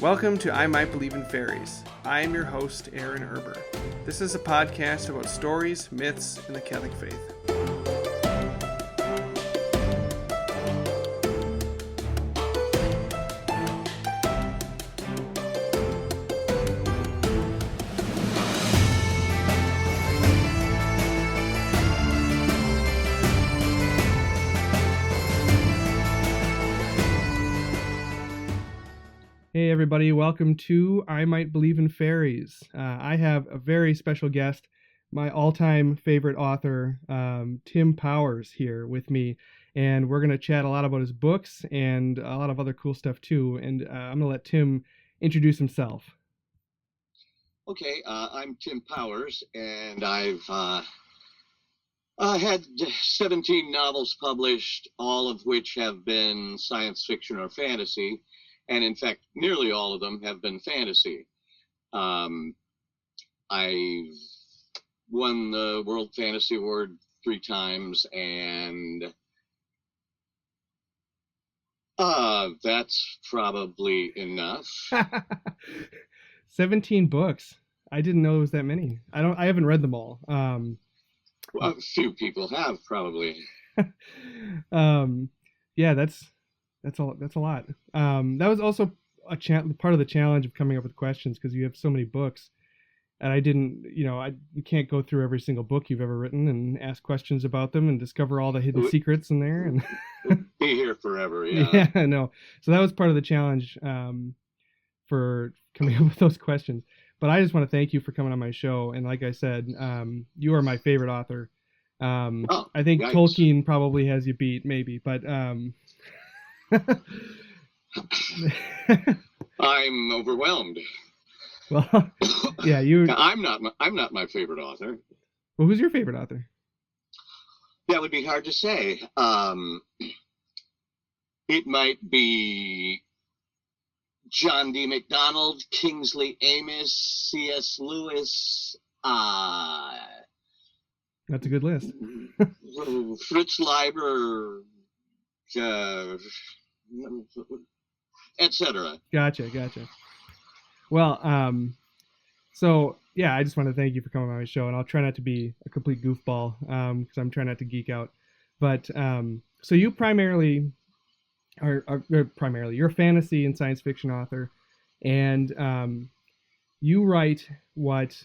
Welcome to I Might Believe in Fairies. I am your host, Aaron Erber. This is a podcast about stories, myths, and the Catholic faith. Hey everybody, welcome to I Might Believe in Fairies. I have a very special guest, my all-time favorite author, Tim Powers, here with me, and we're going to chat a lot about his books and a lot of other cool stuff too, and I'm going to let Tim introduce himself. Okay, I'm Tim Powers, and I've had 17 novels published, all of which have been science fiction or fantasy. And in fact, nearly all of them have been fantasy. I've won the World Fantasy Award 3 times, and that's probably enough. 17 books. I didn't know it was that many. I haven't read them all. Well, a few people have probably. Yeah, that's a lot. That was also part of the challenge of coming up with questions, because you have so many books, and we can't go through every single book you've ever written and ask questions about them and discover all the hidden secrets in there. And be here forever, yeah. Yeah, I know. So that was part of the challenge for coming up with those questions. But I just want to thank you for coming on my show. And like I said, you are my favorite author. I think yikes. Tolkien probably has you beat, maybe, but. I'm overwhelmed. Well, yeah, I'm not my favorite author. Well, who's your favorite author? That would be hard to say. It might be John D. MacDonald, Kingsley Amis, C.S. Lewis. That's a good list. Fritz Leiber. Etc. Gotcha. Well, so yeah, I just want to thank you for coming on my show, and I'll try not to be a complete goofball, because I'm trying not to geek out. But so you primarily you're a fantasy and science fiction author, and you write what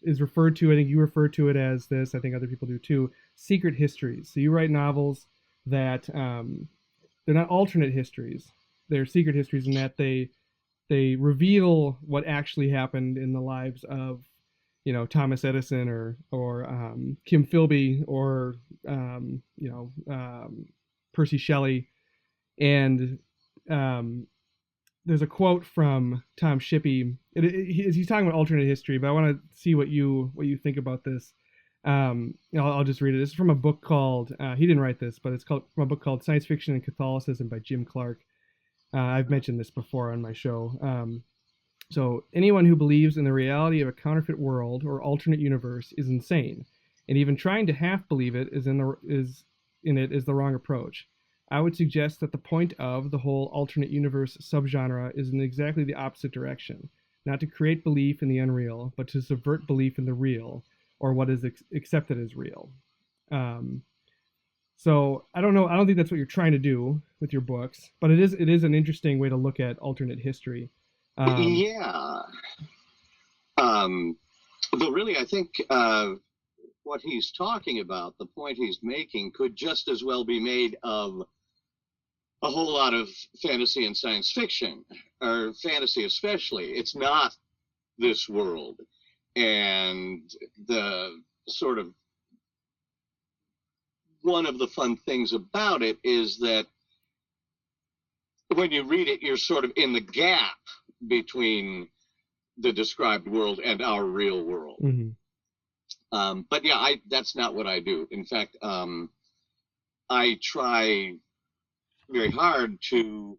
is referred to, I think you refer to it as this, I think other people do too, secret histories. So you write novels that they're not alternate histories. They're secret histories in that they reveal what actually happened in the lives of, Thomas Edison or Kim Philby or, Percy Shelley. And there's a quote from Tom Shippey. He's talking about alternate history, but I want to see what you think about this. I'll just read it. This is from a book called, he didn't write this, but it's from a book called Science Fiction and Catholicism by Jim Clark. I've mentioned this before on my show. So anyone who believes in the reality of a counterfeit world or alternate universe is insane, and even trying to half believe it is the wrong approach. I would suggest that the point of the whole alternate universe subgenre is in exactly the opposite direction, not to create belief in the unreal, but to subvert belief in the real, or what is accepted as real. So I don't know. I don't think that's what you're trying to do with your books, but it is an interesting way to look at alternate history. Yeah. Though really, I think what he's talking about, the point he's making, could just as well be made of a whole lot of fantasy and science fiction, or fantasy especially. It's not this world. And the sort of one of the fun things about it is that when you read it, you're sort of in the gap between the described world and our real world. Mm-hmm. But yeah, that's not what I do. In fact, I try very hard to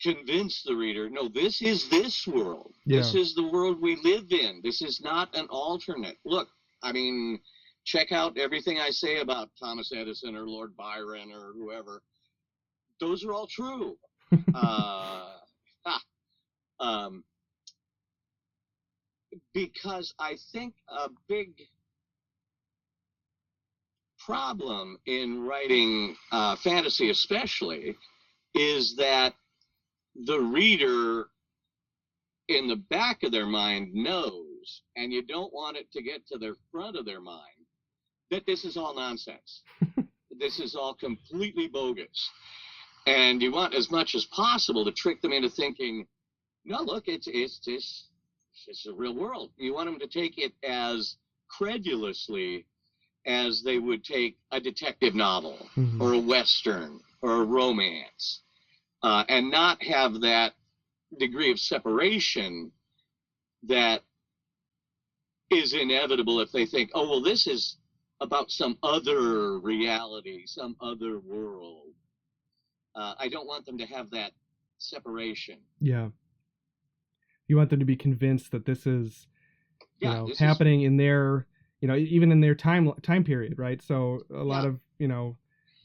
convince the reader, no, this is this world. Yeah. This is the world we live in. This is not an alternate. Look, I mean, check out everything I say about Thomas Edison or Lord Byron or whoever. Those are all true. Uh, ah, um, because I think a big problem in writing fantasy, especially, is that the reader in the back of their mind knows, and you don't want it to get to the front of their mind, that this is all nonsense. This is all completely bogus. And you want as much as possible to trick them into thinking, no, look, it's a real world. You want them to take it as credulously as they would take a detective novel or a Western or a romance, and not have that degree of separation that is inevitable if they think, oh, well, this is about some other reality, some other world. I don't want them to have that separation. Yeah. You want them to be convinced that this is, This happening in their, even in their time period, right? So a lot of,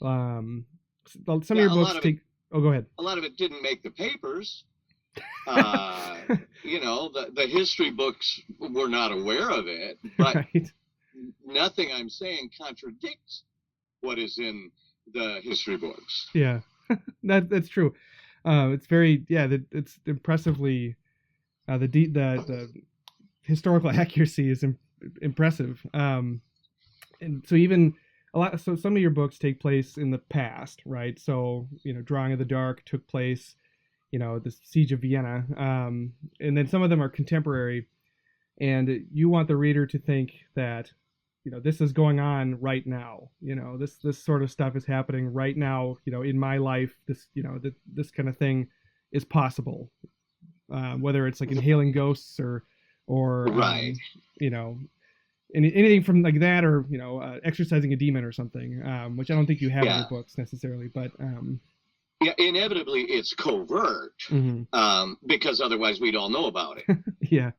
some of your books take. Oh, go ahead. A lot of it didn't make the papers. The history books were not aware of it, but right. Nothing I'm saying contradicts what is in the history books. Yeah, that's true. It's very, it's impressively, the historical accuracy is impressive. And so even so some of your books take place in the past, right? So, Drawing of the Dark took place, the Siege of Vienna. And then some of them are contemporary, and you want the reader to think that, this is going on right now. This sort of stuff is happening right now, in my life. This, this kind of thing is possible. Whether it's like inhaling ghosts or right. Anything from like that, or exorcising a demon or something, which I don't think you have in your books necessarily, but inevitably it's covert, because otherwise we'd all know about it. Yeah.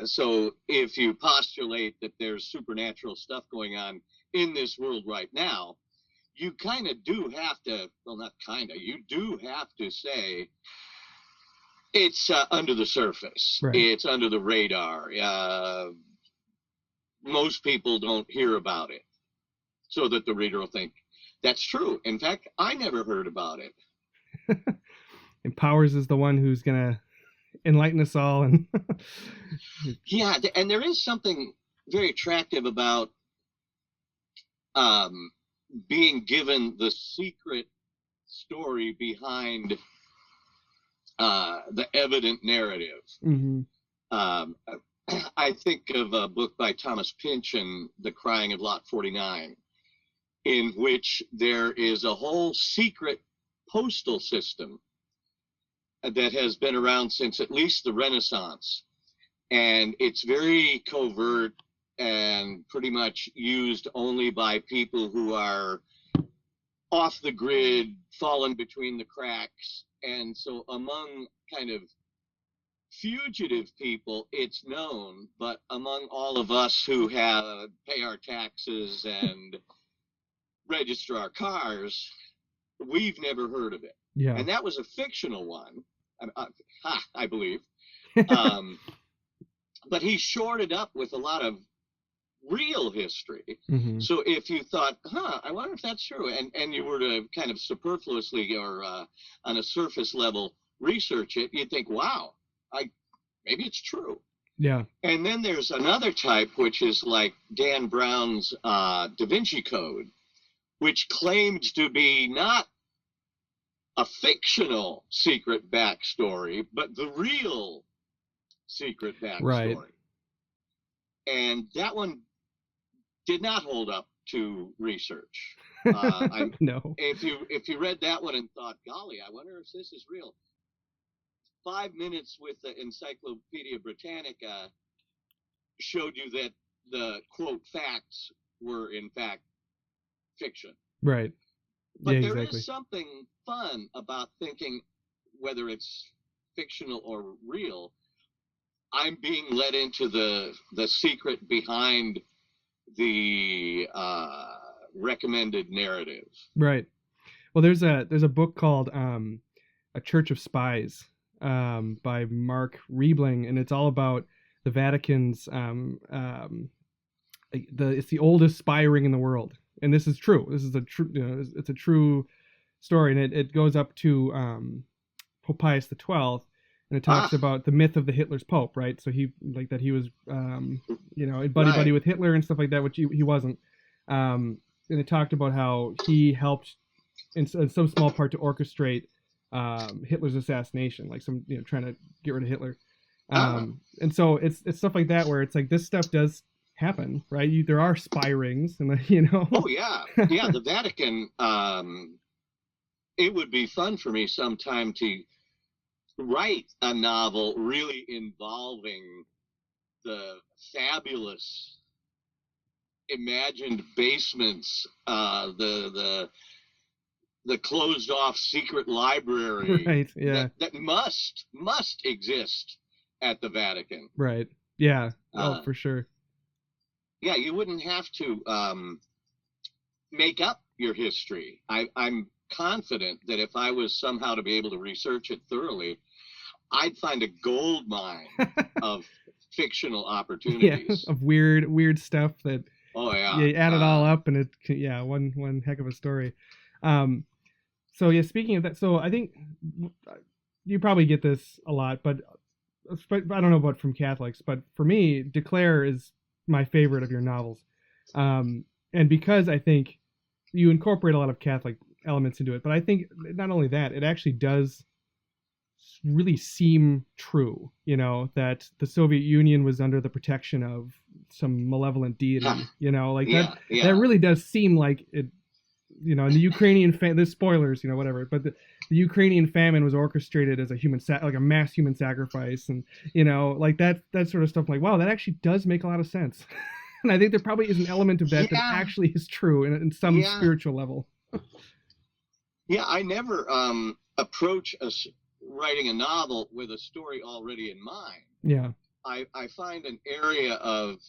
So if you postulate that there's supernatural stuff going on in this world right now, you kind of do have to, you do have to say it's under the surface. Right. It's under the radar. Most people don't hear about it, so that the reader will think, that's true. In fact, I never heard about it. And Powers is the one who's going to enlighten us all. And and there is something very attractive about being given the secret story behind the evident narrative. I think of a book by Thomas Pynchon, The Crying of Lot 49, in which there is a whole secret postal system that has been around since at least the Renaissance. And it's very covert and pretty much used only by people who are off the grid, fallen between the cracks. And so among kind of fugitive people, it's known, but among all of us who pay our taxes and register our cars, we've never heard of it. Yeah. And that was a fictional one, I believe. But he shored it up with a lot of real history. So if you thought, I wonder if that's true, and you were to kind of superfluously or on a surface level research it, you'd think, wow, maybe it's true. Yeah. And then there's another type, which is like Dan Brown's Da Vinci Code, which claimed to be not a fictional secret backstory, but the real secret backstory. Right. And that one did not hold up to research. No. If you read that one and thought, golly, I wonder if this is real, 5 minutes with the Encyclopedia Britannica showed you that the quote facts were in fact fiction. Right. But there is something fun about thinking, whether it's fictional or real, I'm being led into the secret behind the recommended narrative. Right. Well, there's a book called A Church of Spies by Mark Riebling, and it's all about the Vatican's it's the oldest spy ring in the world, and this is true. This is a true, it's a true story, and it goes up to Pope Pius XII, and it talks about the myth of the Hitler's Pope, right? So he he was buddy with Hitler and stuff like that, which he wasn't. And it talked about how he helped in some small part to orchestrate Hitler's assassination, like trying to get rid of Hitler. And so it's stuff like that where it's like this stuff does happen, right? There are spy rings, and Oh yeah, yeah. The Vatican. It would be fun for me sometime to write a novel really involving the fabulous imagined basements, the closed off secret library, right? Yeah, that must exist at the Vatican, right? Yeah, for sure. Yeah, you wouldn't have to make up your history. I'm confident that if I was somehow to be able to research it thoroughly, I'd find a gold mine of fictional opportunities. Yeah, of weird stuff that. Oh yeah. You add it all up, and one heck of a story. So yeah, speaking of that, so I think you probably get this a lot, but I don't know about from Catholics, but for me, Declare is my favorite of your novels. And because I think you incorporate a lot of Catholic elements into it, but I think not only that, it actually does really seem true, that the Soviet Union was under the protection of some malevolent deity, that really does seem like it, and the Ukrainian there's spoilers, whatever, but the Ukrainian famine was orchestrated as a a mass human sacrifice, and that sort of stuff. Like, wow, that actually does make a lot of sense. And I think there probably is an element of that that actually is true in some spiritual level. Yeah, I never approach writing a novel with a story already in mind. Yeah. I find an area of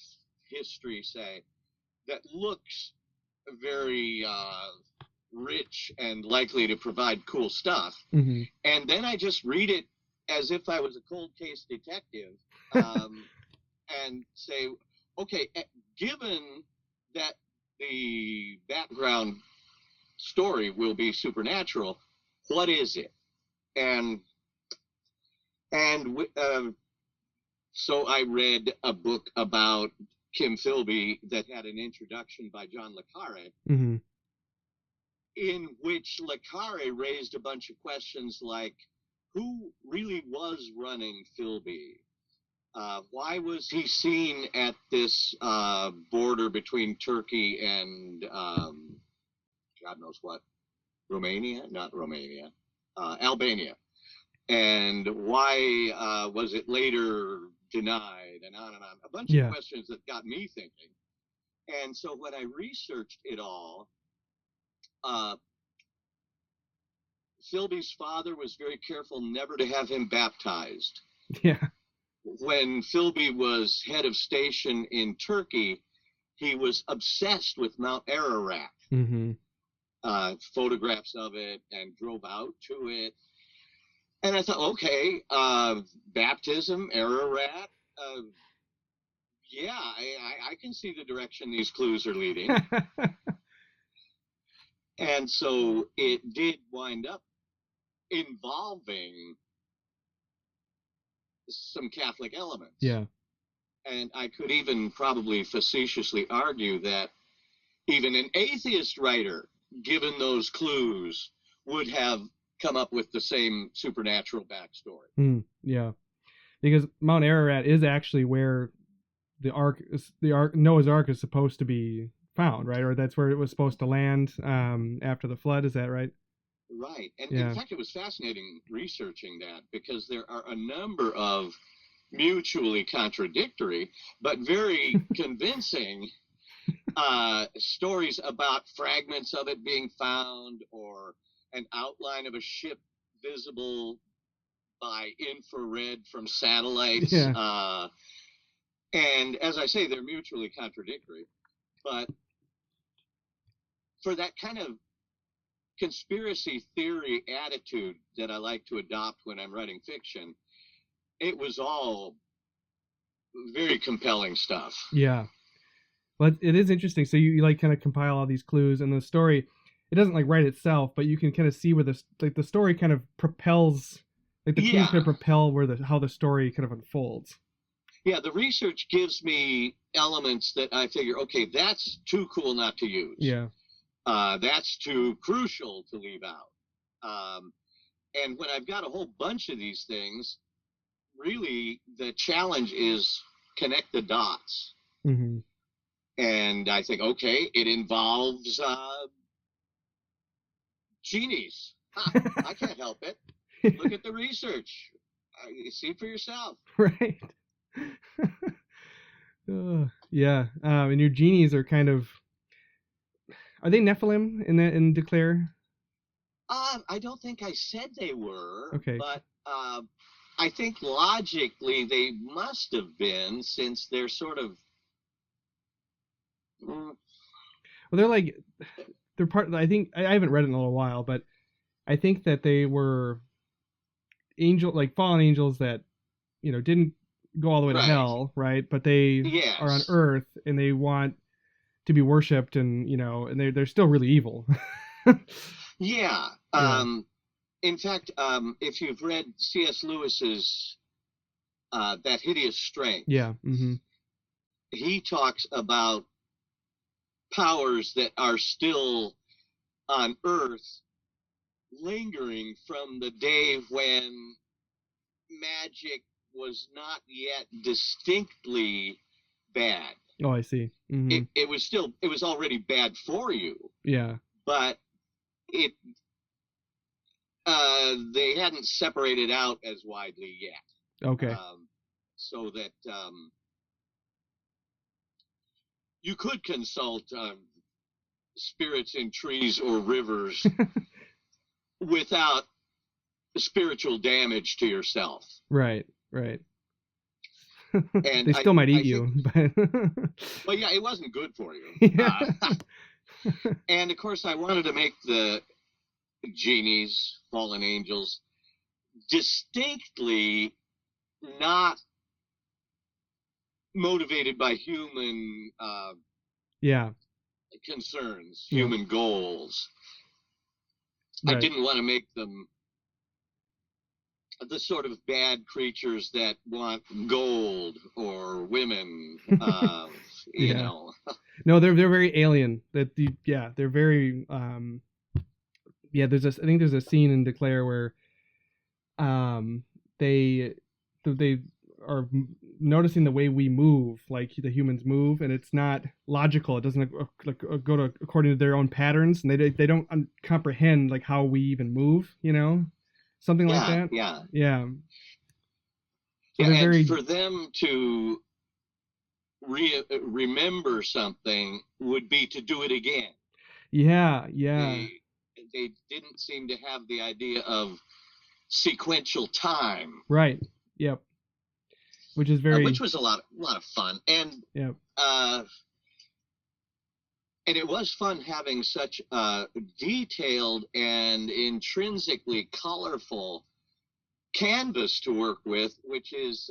history, say, that looks very rich and likely to provide cool stuff. Mm-hmm. And then I just read it as if I was a cold case detective and say, okay, given that the background story will be supernatural, what is it? And so I read a book about Kim Philby that had an introduction by John le Carre, mm-hmm. in which le Carre raised a bunch of questions like, who really was running Philby? Why was he seen at this border between Turkey and God knows what, Albania? And why was it later denied, and on and on. A bunch of questions that got me thinking. And so when I researched it all, Philby's father was very careful never to have him baptized. Yeah. When Philby was head of station in Turkey, he was obsessed with Mount Ararat. Mm-hmm. Photographs of it, and drove out to it. And I thought, okay, baptism, Ararat, I can see the direction these clues are leading. And so it did wind up involving some Catholic elements. Yeah. And I could even probably facetiously argue that even an atheist writer, given those clues, would have come up with the same supernatural backstory. Yeah, because Mount Ararat is actually where the Noah's Ark is supposed to be found, right? Or that's where it was supposed to land after the flood. Is that right? Right. And in fact, it was fascinating researching that, because there are a number of mutually contradictory but very convincing stories about fragments of it being found, or an outline of a ship visible by infrared from satellites. Yeah. And as I say, they're mutually contradictory. But for that kind of conspiracy theory attitude that I like to adopt when I'm writing fiction, it was all very compelling stuff. Yeah. Well, it is interesting. So you like kind of compile all these clues, and the story, it doesn't like write itself, but you can kind of see where the story kind of propels, like the clues kind of propel how the story kind of unfolds. Yeah, the research gives me elements that I figure, okay, that's too cool not to use. Yeah. That's too crucial to leave out. And when I've got a whole bunch of these things, really the challenge is connect the dots. Mm-hmm. And I think, okay, it involves genies. I can't help it. Look at the research. You see for yourself. Right. Yeah. And your genies are kind of, are they Nephilim in Declare? I don't think I said they were. Okay. But I think logically they must have been, since they're sort of. Well, they're part. I think I haven't read it in a little while, but I think that they were fallen angels that, didn't go all the way to hell, right? But they are on Earth and they want to be worshipped, and and they're still really evil. Yeah. In fact, if you've read C.S. Lewis's That Hideous Strength, yeah, mm-hmm. he talks about powers that are still on Earth, lingering from the day when magic was not yet distinctly bad. Oh, I see. Mm-hmm. It was already bad for you. Yeah. But they hadn't separated out as widely yet. Okay. So that you could consult spirits in trees or rivers without spiritual damage to yourself. Right. Right. And they still might eat you. Well, yeah, it wasn't good for you. Yeah. And of course, I wanted to make the genies, fallen angels, distinctly not motivated by human concerns, human goals. Right. I didn't want to make them the sort of bad creatures that want gold or women, you know. No, they're very alien. They're very I think there's a scene in Declare where they are noticing the way we move, like the humans move, and it's not logical. It doesn't go according to their own patterns, and they don't comprehend like how we even move, something like that. Yeah. So and for them to remember something would be to do it again. Yeah. They didn't seem to have the idea of sequential time. Right. Yep. Which is which was a lot of fun, and and it was fun having such a detailed and intrinsically colorful canvas to work with, which is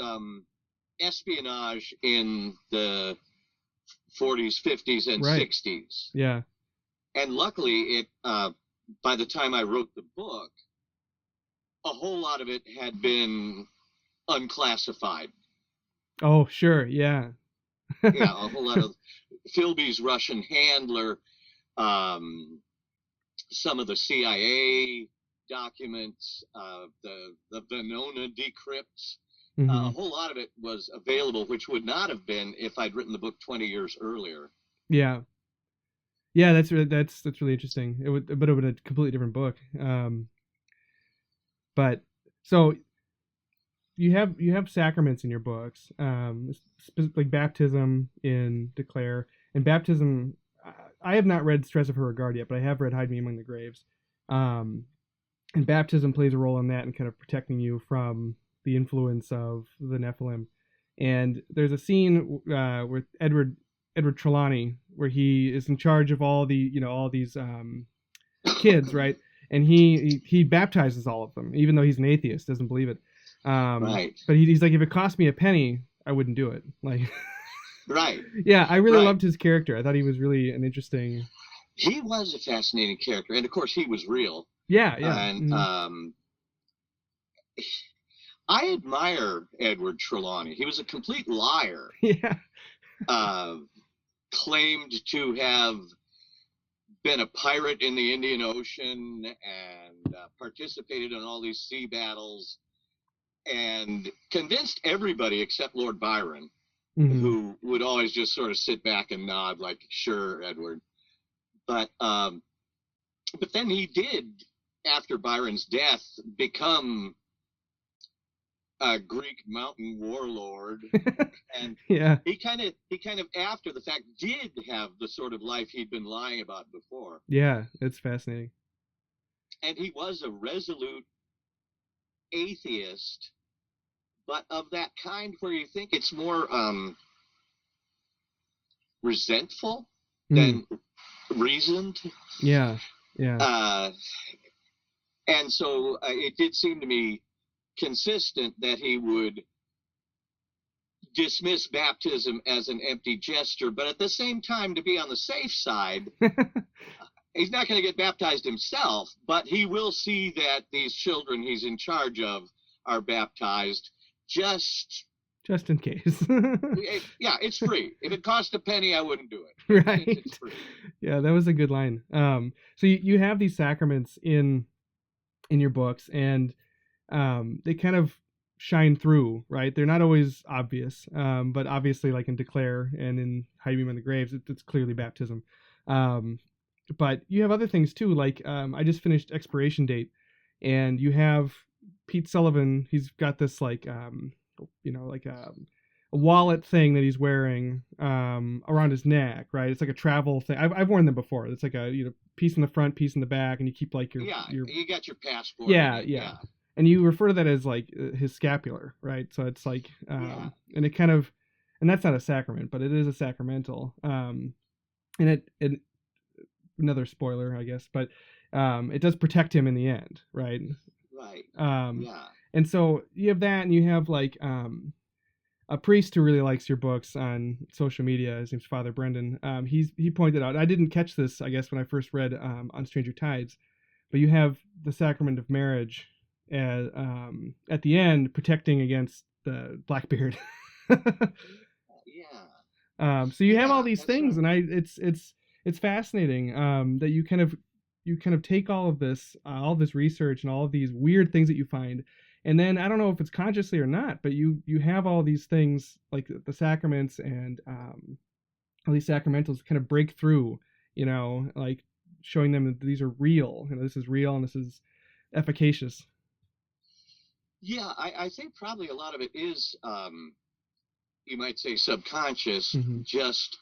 espionage in the 40s, 50s, and 60s. Yeah. And luckily, it by the time I wrote the book, a whole lot of it had been unclassified. Oh, sure, yeah. Yeah, a whole lot of Philby's Russian handler, some of the CIA documents, the Venona decrypts. Mm-hmm. A whole lot of it was available, which would not have been if I'd written the book 20 years earlier. Yeah. Yeah, that's really interesting. But it would have been a completely different book. But so you have sacraments in your books, like baptism in Declare, and baptism. I have not read Stress of Her Regard yet, but I have read Hide Me Among the Graves. And baptism plays a role in that and kind of protecting you from the influence of the Nephilim. And there's a scene with Edward Trelawney where he is in charge of all these kids, right? And he baptizes all of them, even though he's an atheist, doesn't believe it. Right. But he's like, if it cost me a penny, I wouldn't do it. Like, Right. yeah, I really Right. loved his character. I thought he was really an interesting. He was a fascinating character, and of course, he was real. Yeah, yeah. And I admire Edward Trelawney. He was a complete liar. Yeah. Claimed to have been a pirate in the Indian Ocean and participated in all these sea battles, and convinced everybody except Lord Byron, who would always just sort of sit back and nod like, sure, Edward. But then he did, after Byron's death, become a Greek mountain warlord, and Yeah. he kind of after the fact did have the sort of life he'd been lying about before. Yeah, it's fascinating. And he was a resolute atheist, but of that kind where you think it's more resentful than reasoned. Yeah, yeah. And so it did seem to me consistent that he would dismiss baptism as an empty gesture, but at the same time, to be on the safe side, he's not going to get baptized himself, but he will see that these children he's in charge of are baptized just in case. Yeah, it's free. If it cost a penny, I wouldn't do it. Right. It's free. Yeah, that was a good line. So you have these sacraments in your books, and they kind of shine through, right? They're not always obvious, but obviously, like in Declare and in Hide Me in the Graves, it's clearly baptism. But you have other things too, like I just finished Expiration Date, and you have Pete Sullivan. He's got this like like a wallet thing that he's wearing around his neck, right? It's like a travel thing. I've worn them before. It's like a piece in the front, piece in the back, and you keep like your you got your passport. Yeah. And you refer to that as like his scapular, right? So it's like and it kind of, and that's not a sacrament, but it is a sacramental. And it another spoiler, I guess, but it does protect him in the end, right? Right. And so you have that, and you have like a priest who really likes your books on social media. His name's Father Brendan. He pointed out, I didn't catch this, I guess, when I first read On Stranger Tides, but you have the sacrament of marriage at the end, protecting against the Blackbeard. So you have all these things, right. And it's fascinating that you kind of take all of this research and all of these weird things that you find, and then I don't know if it's consciously or not, but you have all these things like the sacraments and all these sacramentals kind of break through, like showing them that these are real. This is real and this is efficacious. Yeah, I think probably a lot of it is, you might say, subconscious. Just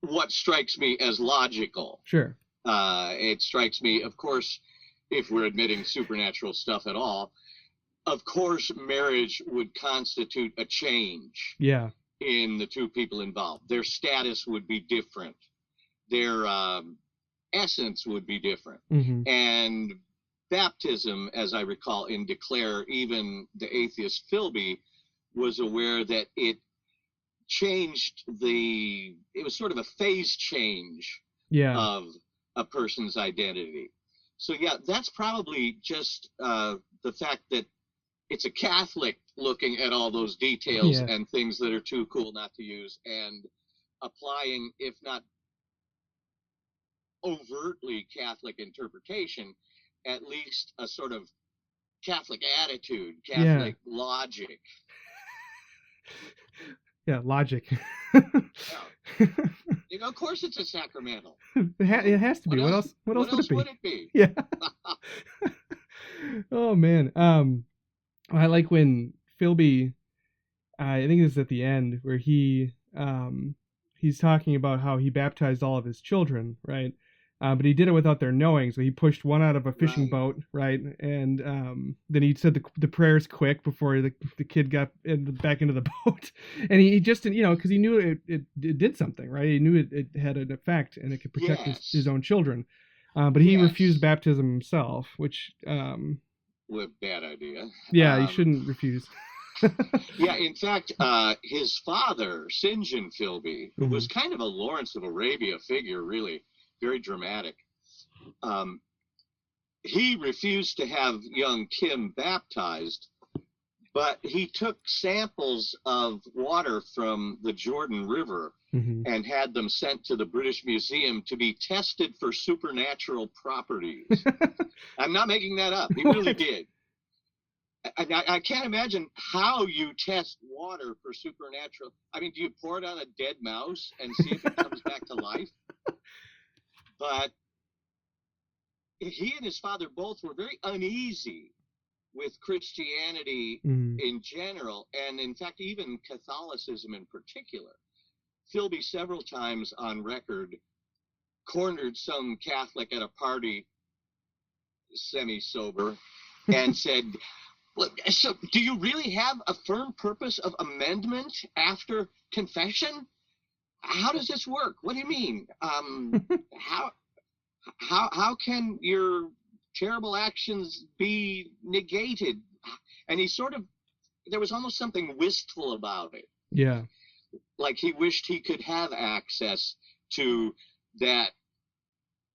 what strikes me as logical. Sure. It strikes me, of course, if we're admitting supernatural stuff at all, of course, marriage would constitute a change. Yeah. In the two people involved. Their status would be different. Their essence would be different. And baptism, as I recall in Declare, even the atheist Philby was aware that it changed it was sort of a phase change of a person's identity. So yeah, that's probably just the fact that it's a Catholic looking at all those details and things that are too cool not to use, and applying, if not overtly Catholic interpretation, at least a sort of Catholic attitude, Catholic logic. Yeah, logic. Of course it's a sacramental. It has to be. What else would it be? Yeah. Oh man. I like when Philby, I think this is at the end, where he's talking about how he baptized all of his children, right? But he did it without their knowing. So he pushed one out of a fishing Right. boat, right? And then he said the prayers quick before the kid got back into the boat. And he just, because he knew it did something, right? He knew it had an effect and it could protect his Yes. own children. But he refused Yes. baptism himself, which, Well, bad idea. yeah, you shouldn't refuse. Yeah, in fact, his father, St. John Philby, who Hmm. was kind of a Lawrence of Arabia figure, really very dramatic, um, he refused to have young Kim baptized, but he took samples of water from the Jordan River Hmm. and had them sent to the British Museum to be tested for supernatural properties. I'm not making that up. He really What? did. I can't imagine how you test water for supernatural. I mean, do you pour it on a dead mouse and see if it comes back to life? But he and his father both were very uneasy with Christianity Mm. in general, and in fact, even Catholicism in particular. Philby several times on record cornered some Catholic at a party, semi-sober, and said, "Well, so do you really have a firm purpose of amendment after confession? How does this work? What do you mean? How how can your terrible actions be negated?" And he sort of, there was almost something wistful about it, Yeah. like he wished he could have access to that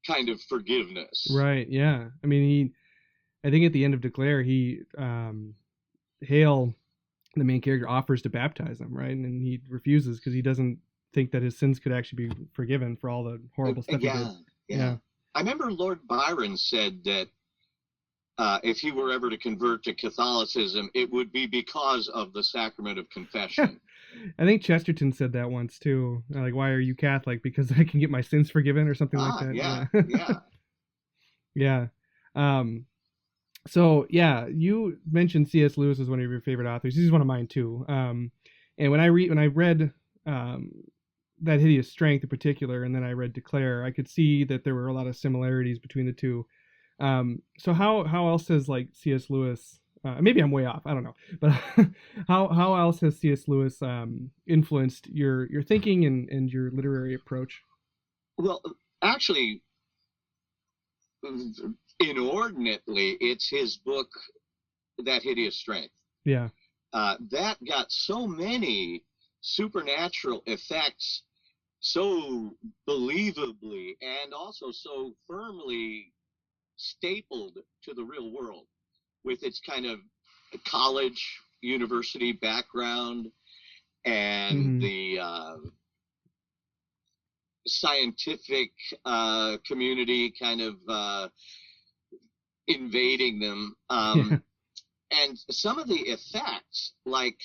kind of forgiveness. Right. Yeah. I mean, I think at the end of Declare, Hale, the main character, offers to baptize him, right? And he refuses because he doesn't think that his sins could actually be forgiven for all the horrible stuff he did. Yeah, yeah. Yeah. I remember Lord Byron said that if he were ever to convert to Catholicism, it would be because of the sacrament of confession. I think Chesterton said that once too. Like, why are you Catholic? Because I can get my sins forgiven or something like that. Yeah, Yeah. yeah. Yeah. Um, so yeah, you mentioned C.S. Lewis as one of your favorite authors. He's one of mine too. And when I read um, that Hideous Strength in particular, and then I read Declare, I could see that there were a lot of similarities between the two. So how else has like C.S. Lewis? Maybe I'm way off. I don't know, but how else has C.S. Lewis influenced your thinking and your literary approach? Well, actually, inordinately, it's his book, That Hideous Strength. Yeah. That got so many supernatural effects so believably and also so firmly stapled to the real world with its kind of college university background and Hmm. the scientific community kind of invading them. Yeah. And some of the effects, like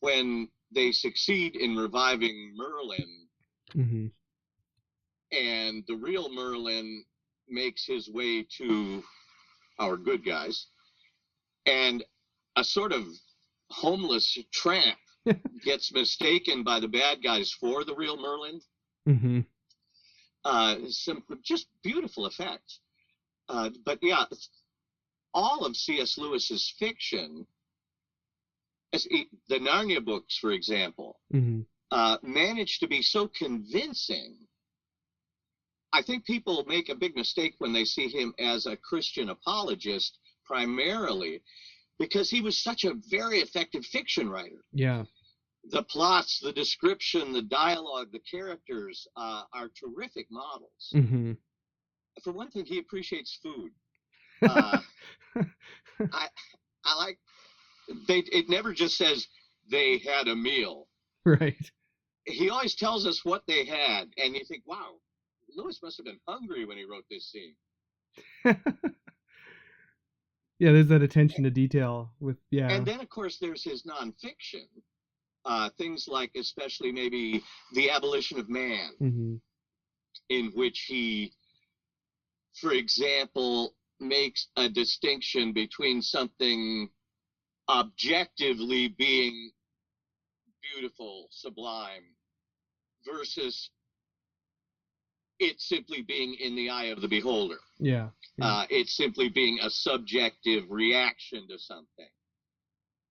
when they succeed in reviving Merlin Hmm. and the real Merlin makes his way to our good guys, and a sort of homeless tramp gets mistaken by the bad guys for the real Merlin. Hmm. Some just beautiful effects. But yeah, all of C.S. Lewis's fiction, the Narnia books, for example, Hmm. managed to be so convincing. I think people make a big mistake when they see him as a Christian apologist, primarily because he was such a very effective fiction writer. Yeah. The plots, the description, the dialogue, the characters are terrific models. Hmm. For one thing, he appreciates food. Uh, I I like it never just says they had a meal. Right. He always tells us what they had, and you think, wow, Lewis must have been hungry when he wrote this scene. Yeah, there's that attention to detail with And yeah. then, of course, there's his nonfiction, things like especially maybe The Abolition of Man, Hmm. in which he, for example, makes a distinction between something objectively being beautiful, sublime, versus it's simply being in the eye of the beholder. Yeah. It's simply being a subjective reaction to something.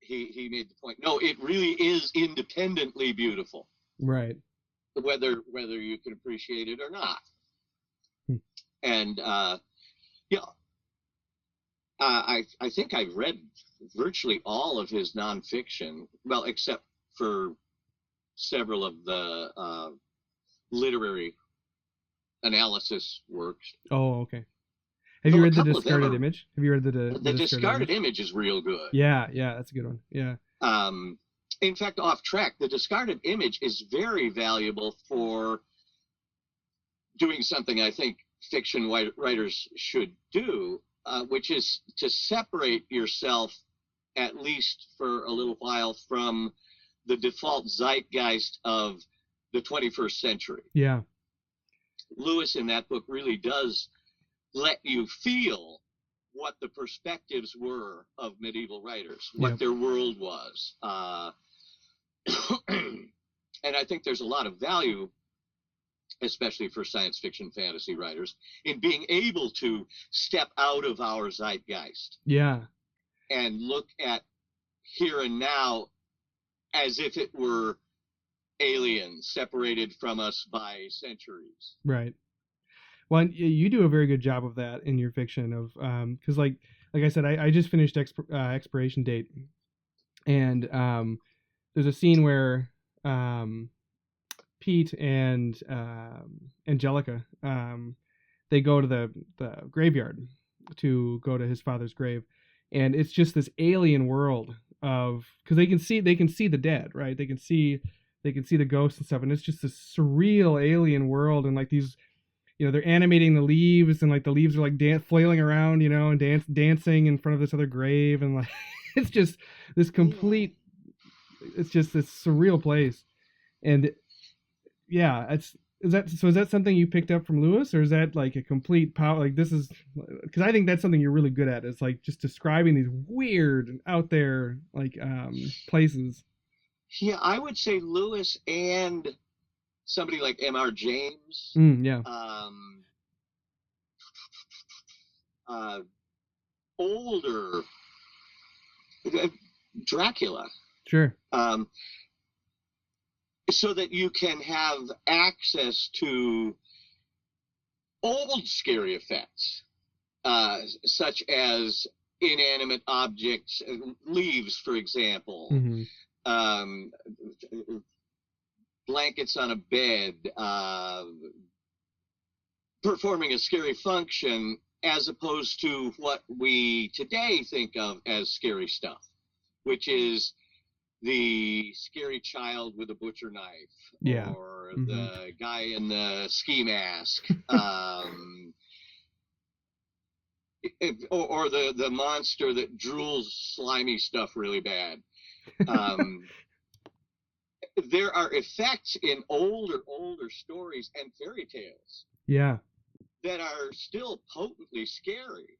He made the point. No, it really is independently beautiful. Right. Whether you can appreciate it or not. And I think I've read virtually all of his nonfiction, well, except for several of the literary analysis works. Oh, okay. Have you read The Discarded Image? Have you read The Discarded Image is real good. Yeah, that's a good one. Yeah. In fact, off track, The Discarded Image is very valuable for doing something I think fiction writers should do, which is to separate yourself, at least for a little while, from the default zeitgeist of the 21st century. Yeah. Lewis in that book really does let you feel what the perspectives were of medieval writers, what their world was. And I think there's a lot of value, especially for science fiction fantasy writers, in being able to step out of our zeitgeist. Yeah. And look at here and now as if it were aliens separated from us by centuries. Right. Well, you do a very good job of that in your fiction of, cause like I said, I just finished Expiration Date, and there's a scene where Pete and Angelica, they go to the graveyard to go to his father's grave, and it's just this alien world of, because they can see the dead, right? They can see the ghosts and stuff, and it's just this surreal alien world, and like these, they're animating the leaves, and like the leaves are like flailing around, and dancing in front of this other grave, and like it's just this complete, it's just this surreal place. And yeah, is that something you picked up from Lewis, or is that like a complete power? Like, this is, because I think that's something you're really good at. It's like just describing these weird and out there like places. Yeah, I would say Lewis and somebody like M.R. James. Yeah. Older Dracula. Sure. So that you can have access to old scary effects, such as inanimate objects, leaves, for example, blankets on a bed, performing a scary function, as opposed to what we today think of as scary stuff, which is the scary child with a butcher knife, or the guy in the ski mask, or the monster that drools slimy stuff really bad. There are effects in older stories and fairy tales, that are still potently scary,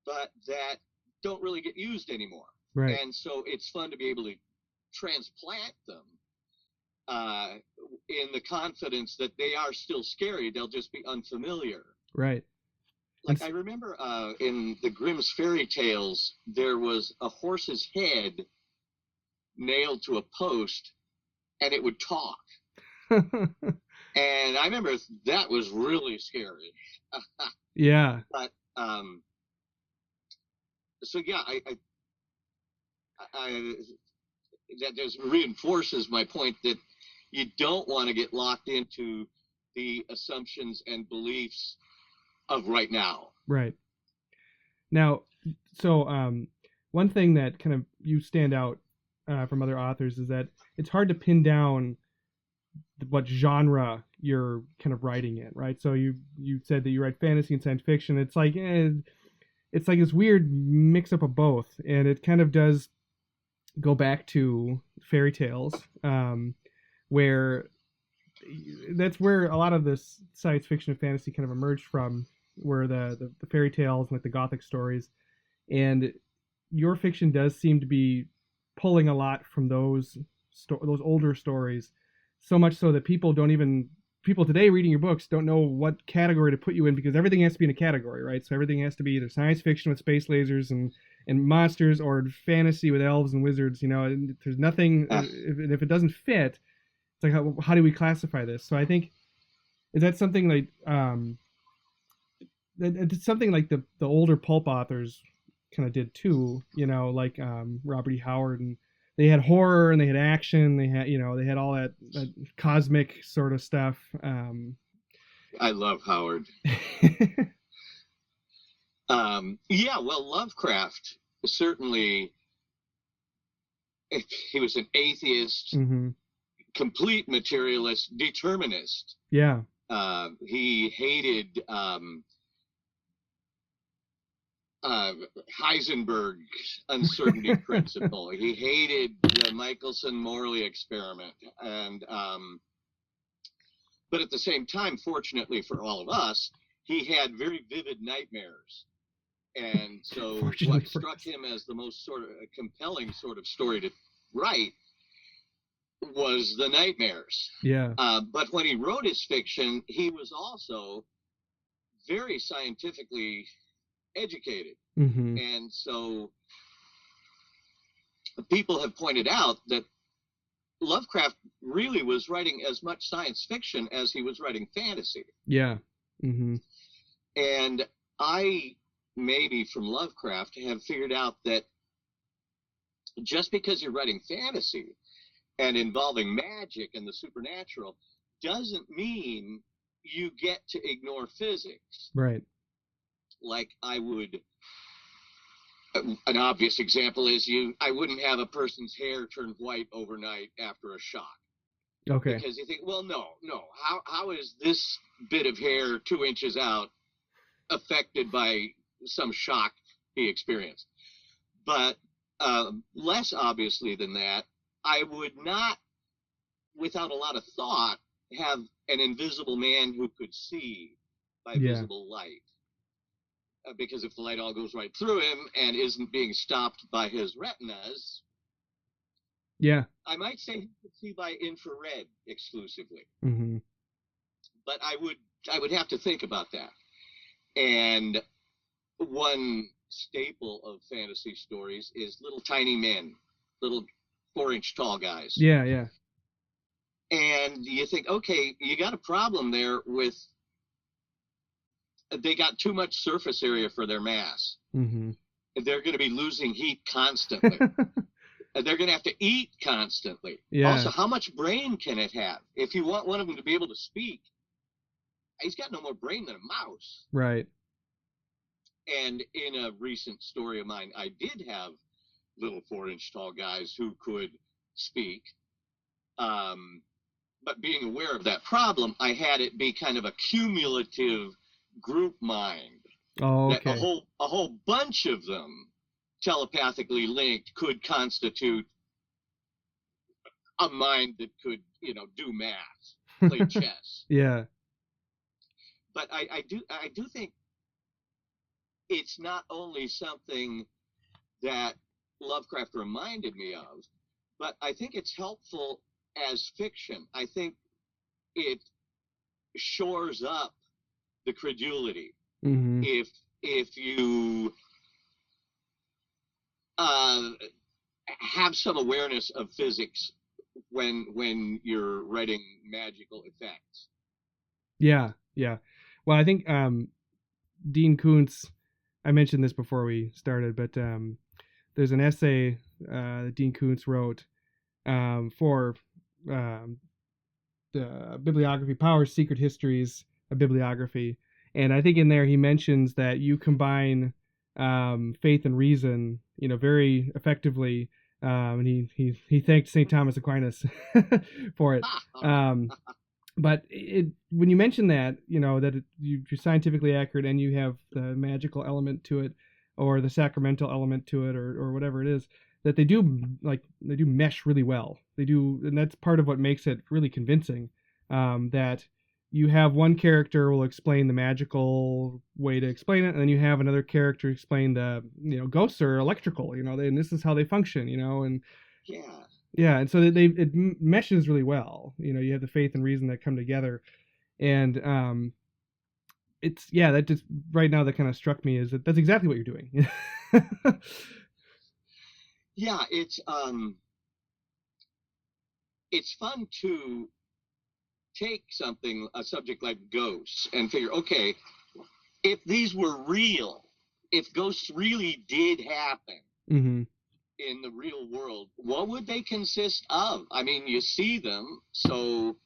but that don't really get used anymore. Right. And so it's fun to be able to transplant them in the confidence that they are still scary. They'll just be unfamiliar. Right. Like, I remember in the Grimm's fairy tales, there was a horse's head nailed to a post, and it would talk. And I remember that was really scary. Yeah. But so yeah, I that just reinforces my point that you don't want to get locked into the assumptions and beliefs of right now. Right. Now, so one thing that kind of you stand out from other authors is that it's hard to pin down what genre you're kind of writing in, right? So you said that you write fantasy and science fiction. It's like this weird mix up of both, and it kind of does go back to fairy tales, where that's where a lot of this science fiction and fantasy kind of emerged from, where the fairy tales and like the Gothic stories, and your fiction does seem to be pulling a lot from those older stories, so much so that people don't even people today reading your books don't know what category to put you in, because everything has to be in a category, right? So everything has to be either science fiction with space lasers and monsters, or fantasy with elves and wizards. And there's nothing. If it doesn't fit, it's like how do we classify this? So I think, is that something like it's something like the older pulp authors kind of did too, like Robert E. Howard, and they had horror and they had action, they had all that cosmic sort of stuff. I love Howard. Yeah, well, Lovecraft certainly, he was an atheist, mm-hmm. complete materialist, determinist. Yeah. He hated Heisenberg's uncertainty principle. He hated the Michelson-Morley experiment, and but at the same time, fortunately for all of us, he had very vivid nightmares. And so what struck him as the most sort of compelling sort of story to write was the nightmares. Yeah. But when he wrote his fiction, he was also very scientifically educated. Mm-hmm. And so people have pointed out that Lovecraft really was writing as much science fiction as he was writing fantasy. Yeah. Mm-hmm. And I, maybe from Lovecraft, have figured out that just because you're writing fantasy and involving magic and the supernatural doesn't mean you get to ignore physics. Right. Like an obvious example is I wouldn't have a person's hair turn white overnight after a shock. Okay. Because you think, well, no. How is this bit of hair 2 inches out affected by some shock he experienced? But less obviously than that, I would not, without a lot of thought, have an invisible man who could see by visible light. Because if the light all goes right through him and isn't being stopped by his retinas, I might say he could see by infrared exclusively. Mm-hmm. But I would have to think about that. And one staple of fantasy stories is little tiny men, little 4-inch tall guys. Yeah, yeah. And you think, okay, you got a problem there with, they got too much surface area for their mass. Mm-hmm. They're going to be losing heat constantly. They're going to have to eat constantly. Yeah. Also, how much brain can it have? If you want one of them to be able to speak, he's got no more brain than a mouse. Right. And in a recent story of mine, I did have little 4-inch tall guys who could speak. But being aware of that problem, I had it be kind of a cumulative group mind. Oh, okay. That a whole bunch of them telepathically linked could constitute a mind that could, do math, play chess. Yeah. But I do think it's not only something that Lovecraft reminded me of, but I think it's helpful as fiction. I think it shores up the credulity. Mm-hmm. If you have some awareness of physics when you're writing magical effects. Yeah, yeah. Well, I think Dean Koontz, I mentioned this before we started, but there's an essay that Dean Koontz wrote for the bibliography, Power's Secret Histories, a bibliography. And I think in there he mentions that you combine faith and reason, very effectively. And he thanked St. Thomas Aquinas for it. But when you mention that, that you're scientifically accurate and you have the magical element to it, or the sacramental element to it, or whatever it is, that they do mesh really well. They do, and that's part of what makes it really convincing. That you have one character will explain the magical way to explain it, and then you have another character explain the ghosts are electrical, and this is how they function, and yeah, and so it meshes really well. You have the faith and reason that come together, And it's that just right now that kind of struck me is that that's exactly what you're doing. Yeah, it's fun to take a subject like ghosts, and figure, okay, if these were real, if ghosts really did happen Mm-hmm. in the real world, what would they consist of? I mean, you see them, so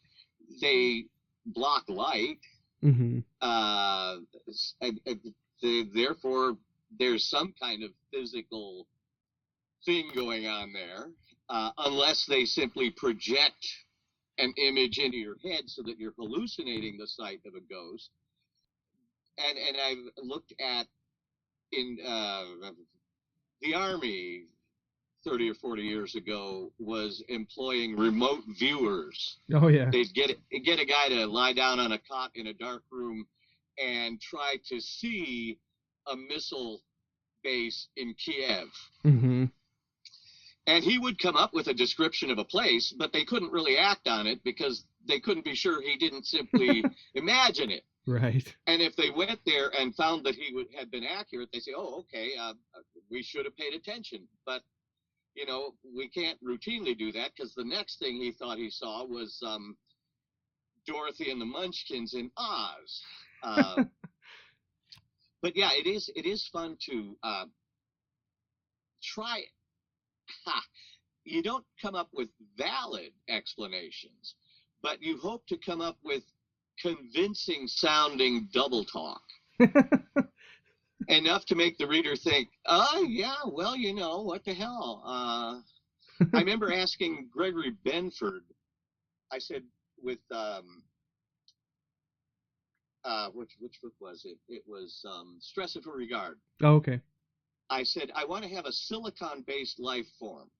they block light. Mm-hmm. Uh, Therefore, there's some kind of physical thing going on there, unless they simply project an image into your head so that you're hallucinating the sight of a ghost. And I've looked at in the Army 30 or 40 years ago was employing remote viewers. Oh yeah. They'd get a guy to lie down on a cot in a dark room and try to see a missile base in Kiev. Mm-hmm. And he would come up with a description of a place, but they couldn't really act on it because they couldn't be sure he didn't simply imagine it. Right. And if they went there and found that had been accurate, they say, oh, okay, we should have paid attention. But, we can't routinely do that, because the next thing he thought he saw was Dorothy and the Munchkins in Oz. But yeah, it is fun to try it. You don't come up with valid explanations, but you hope to come up with convincing sounding double talk. Enough to make the reader think, oh yeah, well, what the hell. I remember asking Gregory Benford, I said, with which book was it? It was Stress of a Regard. Oh, okay. I said, I want to have a silicon-based life form,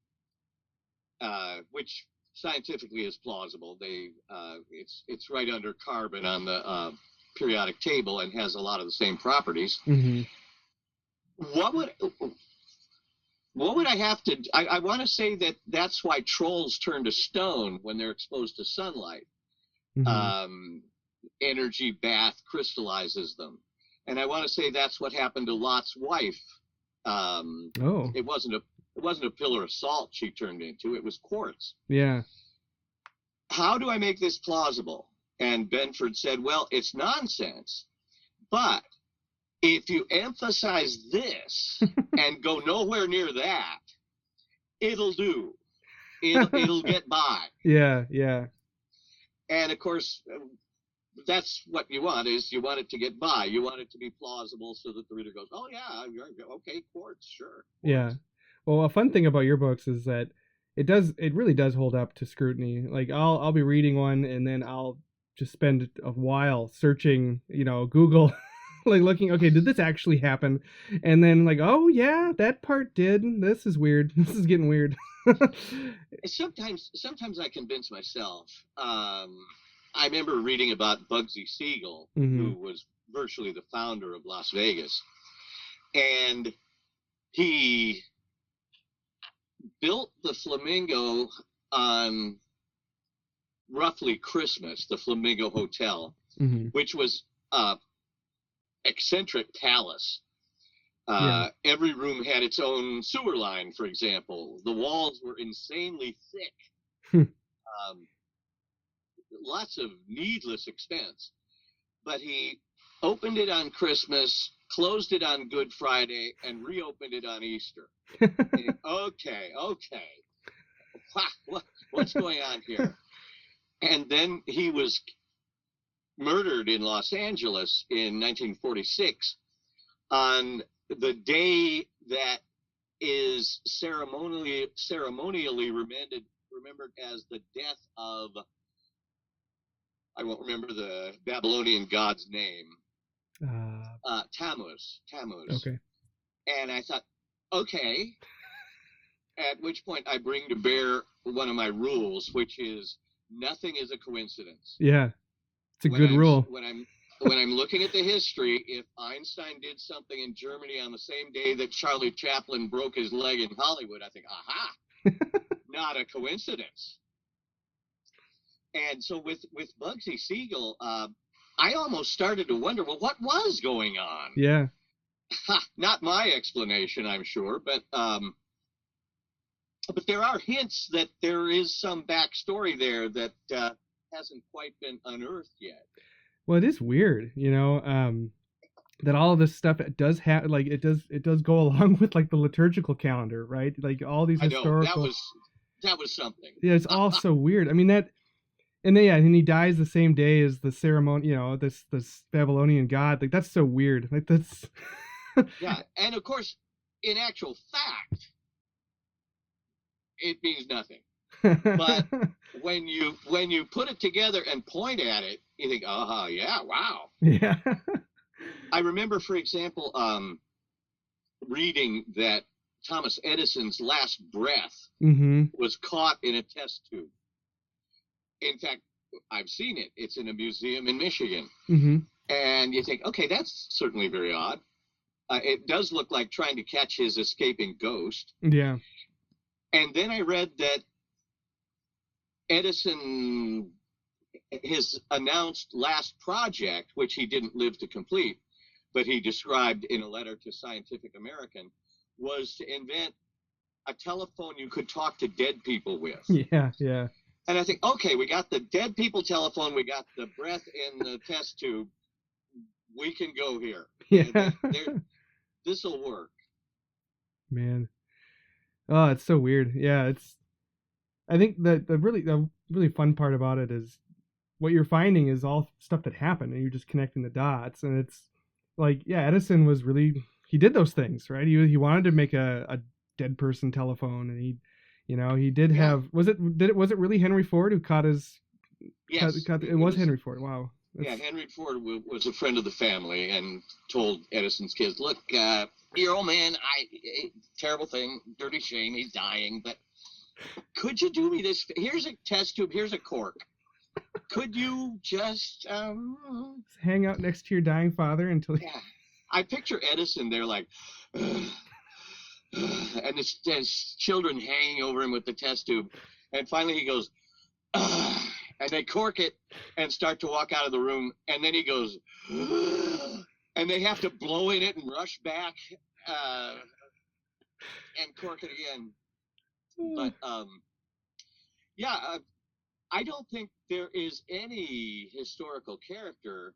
which scientifically is plausible. It's right under carbon on the periodic table and has a lot of the same properties. Mm-hmm. What would I have to? I want to say that's why trolls turn to stone when they're exposed to sunlight. Mm-hmm. Energy bath crystallizes them, and I want to say that's what happened to Lot's wife. It wasn't a pillar of salt she turned into. It was quartz. Yeah. How do I make this plausible? And Benford said, well, it's nonsense, but if you emphasize this and go nowhere near that, it'll do. It'll get by. Yeah, yeah. And of course, that's what you want it to get by. You want it to be plausible so that the reader goes, oh yeah, okay, quartz, sure. Quartz. Yeah. Well, a fun thing about your books is that it really does hold up to scrutiny. Like I'll be reading one and then I'll just spend a while searching, Google, like looking, okay, did this actually happen? And then like, oh yeah, that part did. This is weird. This is getting weird. Sometimes I convince myself. I remember reading about Bugsy Siegel, mm-hmm. who was virtually the founder of Las Vegas. And he built the Flamingo on roughly Christmas, the Flamingo Hotel, mm-hmm. which was eccentric palace. Every room had its own sewer line, for example. The walls were insanely thick. Lots of needless expense. But he opened it on Christmas, closed it on Good Friday, and reopened it on Easter. Okay. What's going on here? And then he was murdered in Los Angeles in 1946 on the day that is ceremonially remembered as the death of, I won't remember the Babylonian god's name. Tammuz. Okay. And I thought, okay. At which point I bring to bear one of my rules, which is nothing is a coincidence. Yeah, it's a good rule. When I'm looking at the history, if Einstein did something in Germany on the same day that Charlie Chaplin broke his leg in Hollywood, I think, aha, not a coincidence. And so with Bugsy Siegel, I almost started to wonder, well, what was going on? Yeah. Not my explanation, I'm sure, but there are hints that there is some backstory there that hasn't quite been unearthed yet. Well, it is weird, that all of this stuff it does have, like, it does go along with like the liturgical calendar, right? Like all these I know historical. that was something. Yeah, it's all so weird. I mean that, and then and he dies the same day as the ceremony. This Babylonian god. Like that's so weird. Like that's. Yeah, and of course, in actual fact, it means nothing. But when you put it together and point at it, you think, yeah, wow. Yeah. I remember, for example, reading that Thomas Edison's last breath was caught in a test tube. In fact, I've seen it. It's in a museum in Michigan. And you think, okay, that's certainly very odd. It does look like trying to catch his escaping ghost. Yeah. And then I read that Edison, his announced last project, which he didn't live to complete, but he described in a letter to Scientific American, was to invent a telephone you could talk to dead people with. Yeah, yeah. And I think, okay, we got the dead people telephone, we got the breath in the test tube. We can go here. Yeah. This will work. Man. Oh, it's so weird. Yeah, I think that the really fun part about it is what you're finding is all stuff that happened and you're just connecting the dots. And it's like, yeah, Edison was he did those things, right? He wanted to make a dead person telephone, and he did have, was it really Henry Ford who caught his, yes, it was Henry Ford. Wow. Yeah, Henry Ford was a friend of the family and told Edison's kids, look, your old man, terrible thing, dirty shame, he's dying, but could you do me this? Here's a test tube, here's a cork. Could you just hang out next to your dying father until... Yeah. I picture Edison there like, and his children hanging over him with the test tube. And finally he goes, and they cork it and start to walk out of the room. And then he goes, and they have to blow in it and rush back and cork it again. But I don't think there is any historical character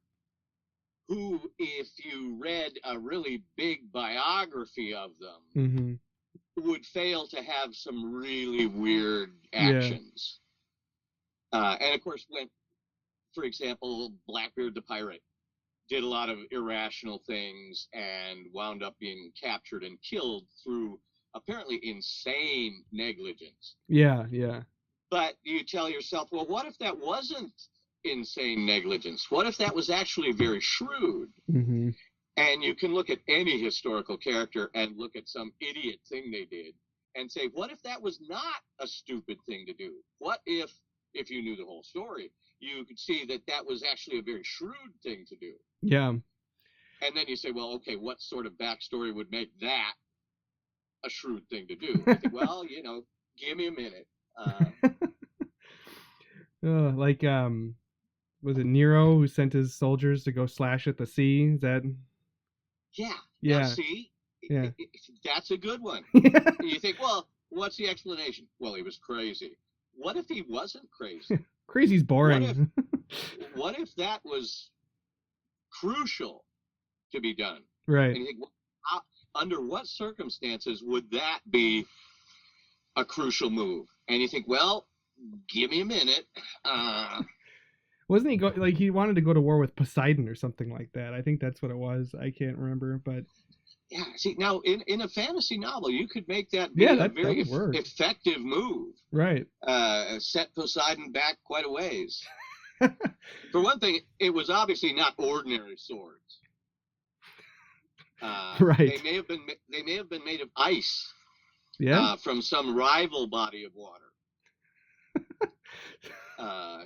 who, if you read a really big biography of them, would fail to have some really weird actions. Yeah. And of course, for example, Blackbeard the pirate did a lot of irrational things and wound up being captured and killed through apparently insane negligence. Yeah, yeah. But you tell yourself, well, what if that wasn't insane negligence? What if that was actually very shrewd? And you can look at any historical character and look at some idiot thing they did and say, what if that was not a stupid thing to do? What if you knew the whole story, you could see that was actually a very shrewd thing to do? Yeah. And then you say, well, okay, what sort of backstory would make that a shrewd thing to do? I think, well, give me a minute. Like, was it Nero who sent his soldiers to go slash at the sea? Is that? Yeah. Yeah. Now, see, yeah. That's a good one. You think, well, what's the explanation? Well, he was crazy. What if he wasn't crazy? Crazy's boring. What if that was crucial to be done? Right. And you think, well, under what circumstances would that be a crucial move? And you think, well, give me a minute. Wasn't he he wanted to go to war with Poseidon or something like that? I think that's what it was. I can't remember, but yeah. See, now in a fantasy novel, you could make that be a very effective move. Right. Set Poseidon back quite a ways. For one thing, it was obviously not ordinary swords. Right. They may have been made of ice. Yeah. From some rival body of water.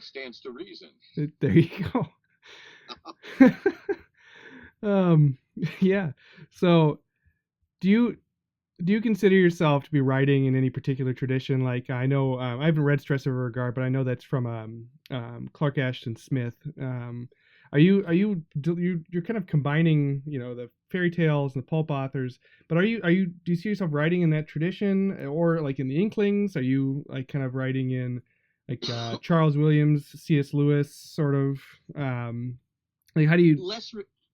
Stands to reason. There you go. Yeah. So, do you do you consider yourself to be writing in any particular tradition? Like I know I haven't read Stress Over Regard, but I know that's from Clark Ashton Smith. You're kind of combining, the fairy tales and the pulp authors, but do you see yourself writing in that tradition, or like in the Inklings? Are you like kind of writing in like Charles Williams, C.S. Lewis sort of? Like how do you?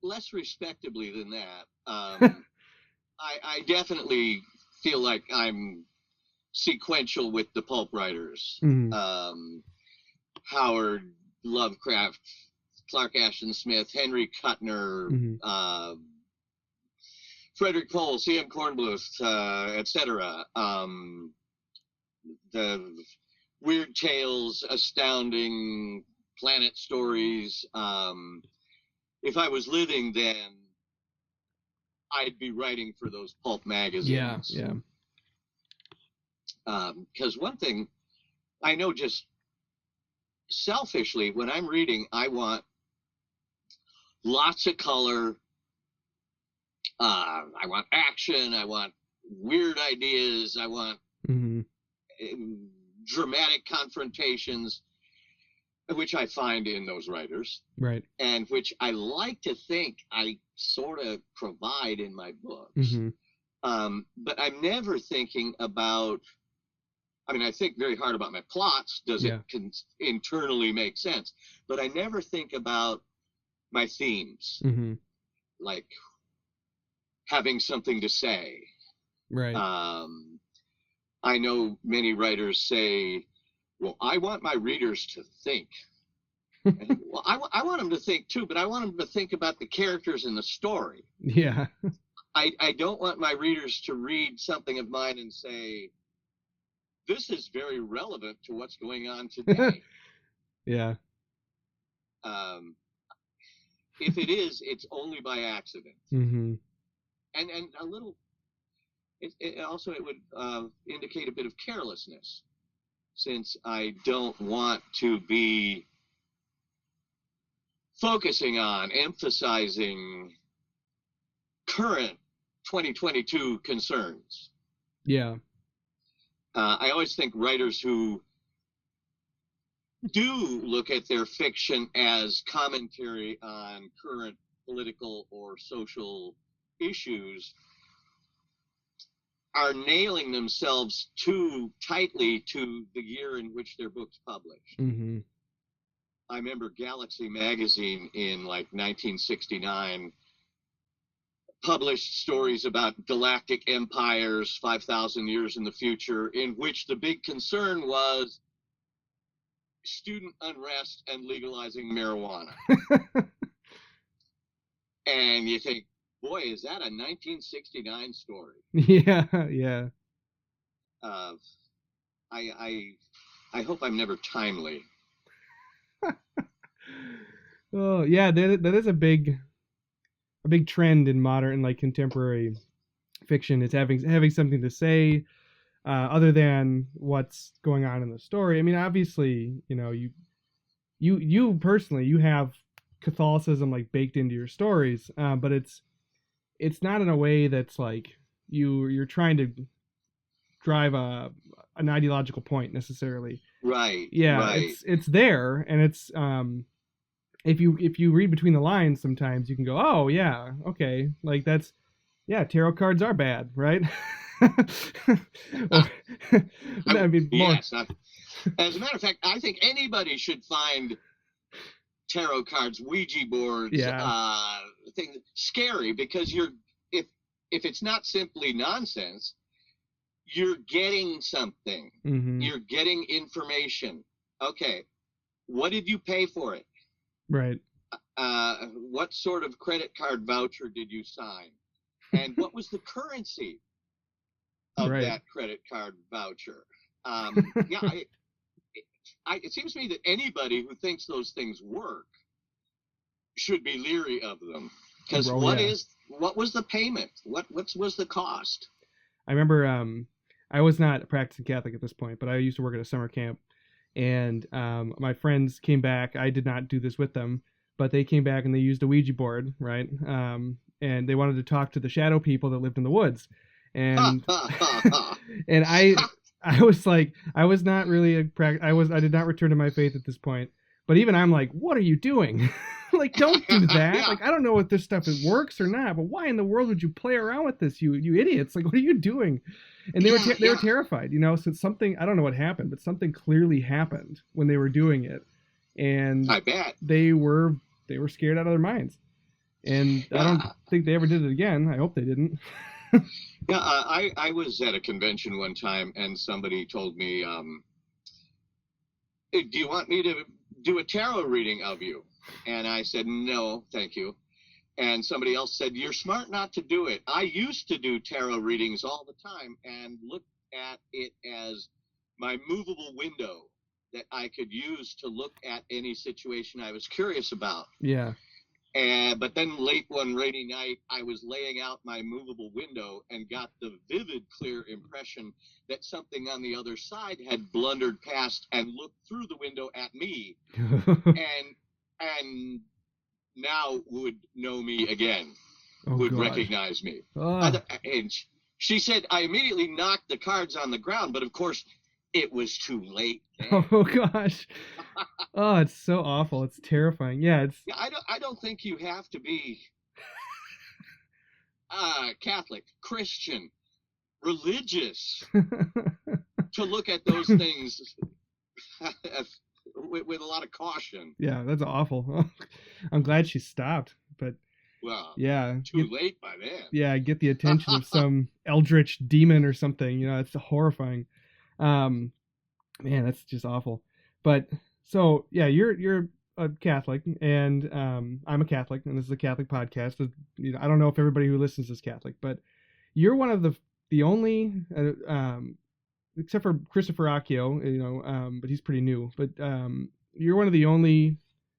Less respectably than that. I definitely feel like I'm sequential with the pulp writers. Mhm. Howard, Lovecraft, Clark Ashton Smith, Henry Kuttner, Mhm. Frederick Pohl, C.M. Kornbluth, etc. The Weird Tales, Astounding, Planet Stories. If I was living then, I'd be writing for those pulp magazines. Yeah. Because one thing I know, just selfishly, when I'm reading, I want lots of color. I want action. I want weird ideas. I want Hmm. dramatic confrontations, which I find in those writers, Right. and which I like to think I sort of provide in my books. Hmm. But I'm never thinking about, I mean, I think very hard about my plots. Does Yeah. it internally make sense? But I never think about my themes, Hmm. like having something to say. Right. I know many writers say, well, I want my readers to think. And, well, I want them to think too, but I want them to think about the characters in the story. Yeah. I don't want my readers to read something of mine and say, this is very relevant to what's going on today. Yeah. If it is, it's only by accident. Hmm. And a little, it would indicate a bit of carelessness, since I don't want to be focusing on, emphasizing current 2022 concerns. Yeah. I always think writers who do look at their fiction as commentary on current political or social issues are nailing themselves too tightly to the year in which their book's published. Hmm. I remember Galaxy magazine in like 1969 published stories about galactic empires 5,000 years in the future, in which the big concern was student unrest and legalizing marijuana. And you think, boy, is that a 1969 story? Yeah. I hope I'm never timely. Oh, yeah. That is a big trend in modern, like contemporary fiction. Is having something to say, other than what's going on in the story. I mean, obviously, you personally, you have Catholicism like baked into your stories, but it's not in a way that's like you're trying to drive an ideological point necessarily. Right. Yeah, Right. it's there, and it's if you read between the lines, sometimes you can go, oh yeah, okay, like that's, yeah, tarot cards are bad, right? Or, I mean, more. Yes. As a matter of fact, I think anybody should find tarot cards, Ouija boards, Yeah. things scary, because if it's not simply nonsense, you're getting something. Hmm. You're getting information. Okay, what did you pay for it? Right. What sort of credit card voucher did you sign? And what was the currency of Right. that credit card voucher? Yeah, it seems to me that anybody who thinks those things work should be leery of them, because Oh, what yeah. was the payment? What was the cost? I remember I was not a practicing Catholic at this point, but I used to work at a summer camp, and my friends came back. I did not do this with them, but they came back and they used a Ouija board, right? And they wanted to talk to the shadow people that lived in the woods. and and I was like, I was not really I did not return to my faith at this point. But even I'm like, what are you doing? Like, don't do that. Yeah. Like, I don't know if this stuff it works or not, but why in the world would you play around with this, you idiots? Like, what are you doing? And they were terrified, you know. Since something, I don't know what happened, but something clearly happened when they were doing it, and I bet they were scared out of their minds. And I don't yeah. think they ever did it again. I hope they didn't. Yeah, I was at a convention one time, and somebody told me, "Hey, do you want me to do a tarot reading of you?" And I said, "No, thank you." And somebody else said, "You're smart not to do it. I used to do tarot readings all the time and looked at it as my movable window that I could use to look at any situation I was curious about." Yeah. But then late one rainy night, I was laying out my movable window and got the vivid, clear impression that something on the other side had blundered past and looked through the window at me, and now would know me again, would God. recognize me. Oh. And she said I immediately knocked the cards on the ground, but of course it was too late. Oh gosh. Oh, it's so awful. It's terrifying. Yeah, it's. Yeah, I don't think you have to be Catholic, Christian, religious to look at those things with a lot of caution. Yeah, that's awful. I'm glad she stopped, but Well, yeah, too late by then. Yeah, get the attention of some eldritch demon or something. You know, it's horrifying. Man, that's just awful. But so yeah, you're a Catholic, and I'm a Catholic, and this is a Catholic podcast. You know, I don't know if everybody who listens is Catholic, but you're one of the only, except for Christopher Accio, you know, but he's pretty new. But you're one of the only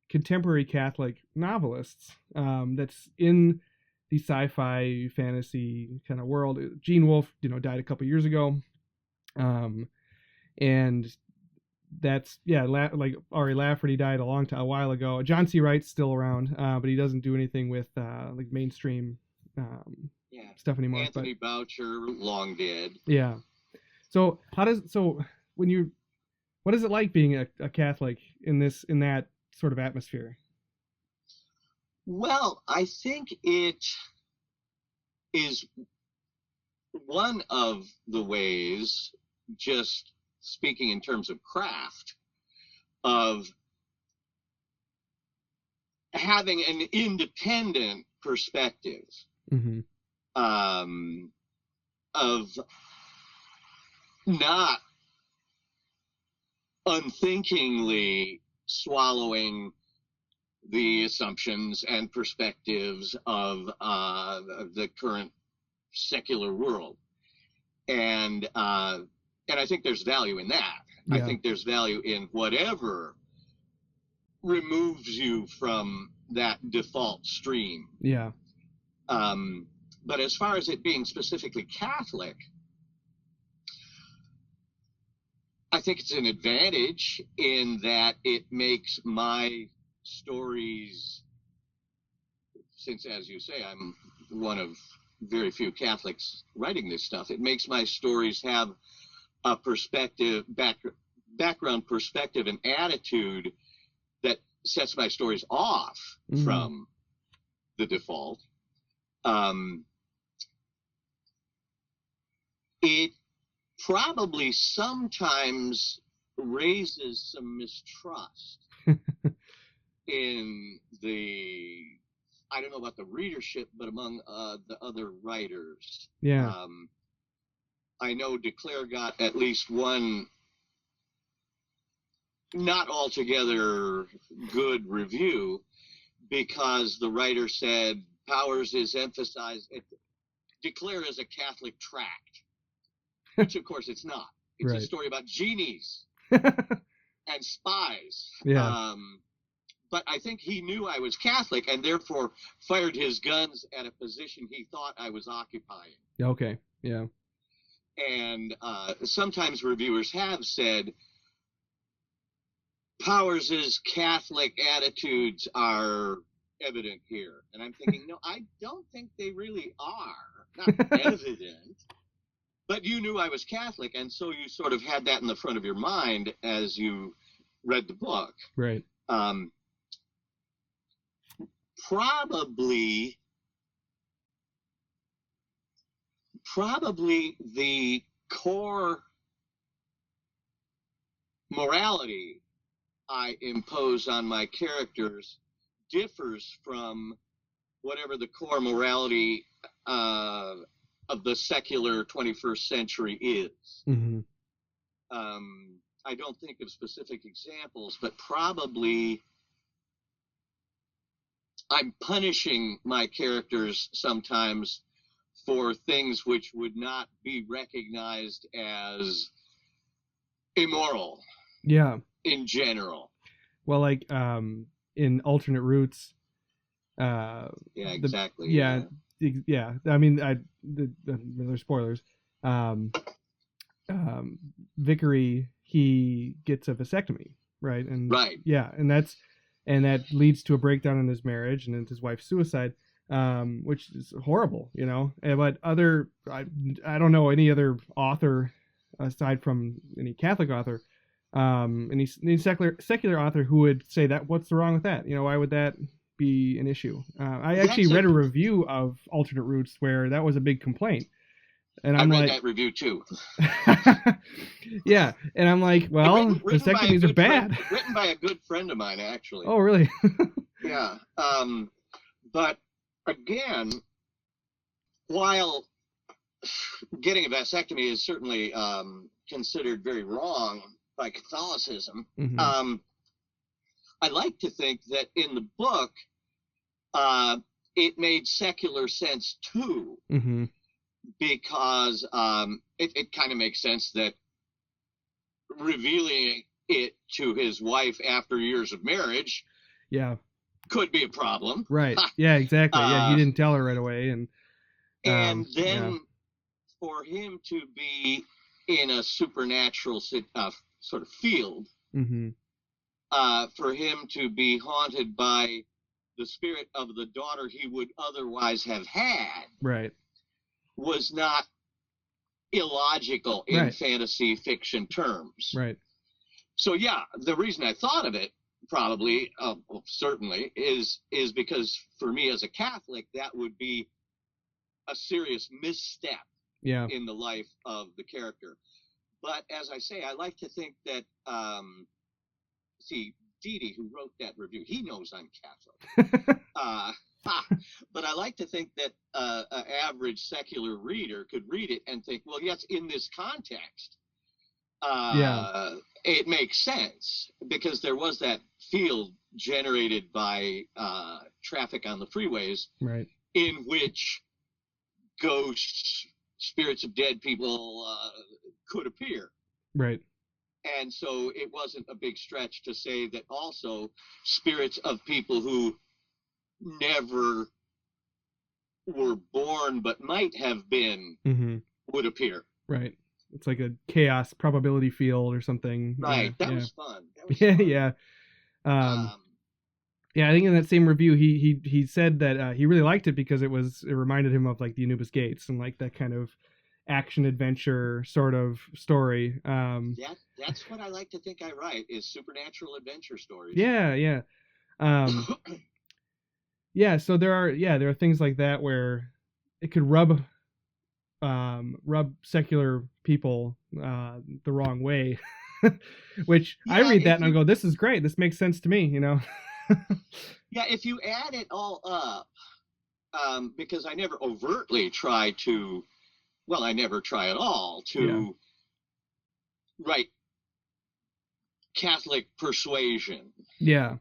contemporary Catholic novelists that's in the sci-fi fantasy kind of world. Gene Wolfe, you know, died a couple years ago, and that's like Ari Lafferty died a while ago. John C. Wright's still around, but he doesn't do anything with like mainstream stuff anymore. Anthony Boucher, long dead. Yeah. So what is it like being a Catholic in that sort of atmosphere? Well, I think it is one of the ways, just speaking in terms of craft, of having an independent perspective, mm-hmm. Of not unthinkingly swallowing the assumptions and perspectives of the current secular world, and I think there's value in that. Yeah. I think there's value in whatever removes you from that default stream. Yeah. But as far as it being specifically Catholic, I think it's an advantage in that it makes my stories, since, as you say, I'm one of very few Catholics writing this stuff, it makes my stories have a perspective, background perspective and attitude that sets my stories off from the default. It probably sometimes raises some mistrust in the, I don't know about the readership, but among the other writers. Yeah. I know Declare got at least one not altogether good review because the writer said Powers is emphasized. Declare is a Catholic tract, which of course it's not. It's a story about genies and spies. Yeah. But I think he knew I was Catholic and therefore fired his guns at a position he thought I was occupying. Okay. Yeah. And sometimes reviewers have said Powers' Catholic attitudes are evident here. And I'm thinking, no, I don't think they really are. Not evident. but you knew I was Catholic, and so you sort of had that in the front of your mind as you read the book. Right. Probably the core morality I impose on my characters differs from whatever the core morality of the secular 21st century is. Mm-hmm. I don't think of specific examples, but probably I'm punishing my characters sometimes for things which would not be recognized as immoral. Yeah. In general. Well, like in Alternate Roots. Yeah, exactly. Yeah. I mean, there's spoilers. Vickery, he gets a vasectomy, right? And right. Yeah, and that leads to a breakdown in his marriage and then his wife's suicide, which is horrible, you know. But I don't know any other author aside from any Catholic author, any secular author who would say that. What's wrong with that? You know, why would that be an issue? I actually read a review of Alternate Roots where that was a big complaint. And I read that review too. Yeah, and I'm like, well, vasectomies are bad. Written by a good friend of mine, actually. Oh, really? Yeah. But again, while getting a vasectomy is certainly considered very wrong by Catholicism, mm-hmm. I like to think that in the book, it made secular sense too. Mm-hmm. Because it kind of makes sense that revealing it to his wife after years of marriage, could be a problem. Right. Yeah, exactly. Yeah, he didn't tell her right away, and then for him to be in a supernatural sort of field, mm-hmm. For him to be haunted by the spirit of the daughter he would otherwise have had, right, was not illogical in fantasy fiction terms. Right. So yeah, the reason I thought of it probably, certainly, is because for me as a Catholic, that would be a serious misstep in the life of the character. But as I say, I like to think that, Didi, who wrote that review, he knows I'm Catholic. But I like to think that an average secular reader could read it and think, well, yes, in this context, it makes sense, because there was that field generated by traffic on the freeways, right, in which ghosts, spirits of dead people could appear. Right. And so it wasn't a big stretch to say that also spirits of people who never were born but might have been would appear. Right. It's like a chaos probability field or something. Right. That was fun. That was fun. Yeah. I think in that same review he said that he really liked it because it reminded him of like the Anubis Gates and like that kind of action adventure sort of story. That's what I like to think I write, is supernatural adventure stories. Yeah. Yeah, so there are things like that where it could rub secular people the wrong way, which I read that and I go, this is great. This makes sense to me, you know. Yeah, if you add it all up, because I never overtly try to, well, I never try at all to write Catholic persuasion. Yeah.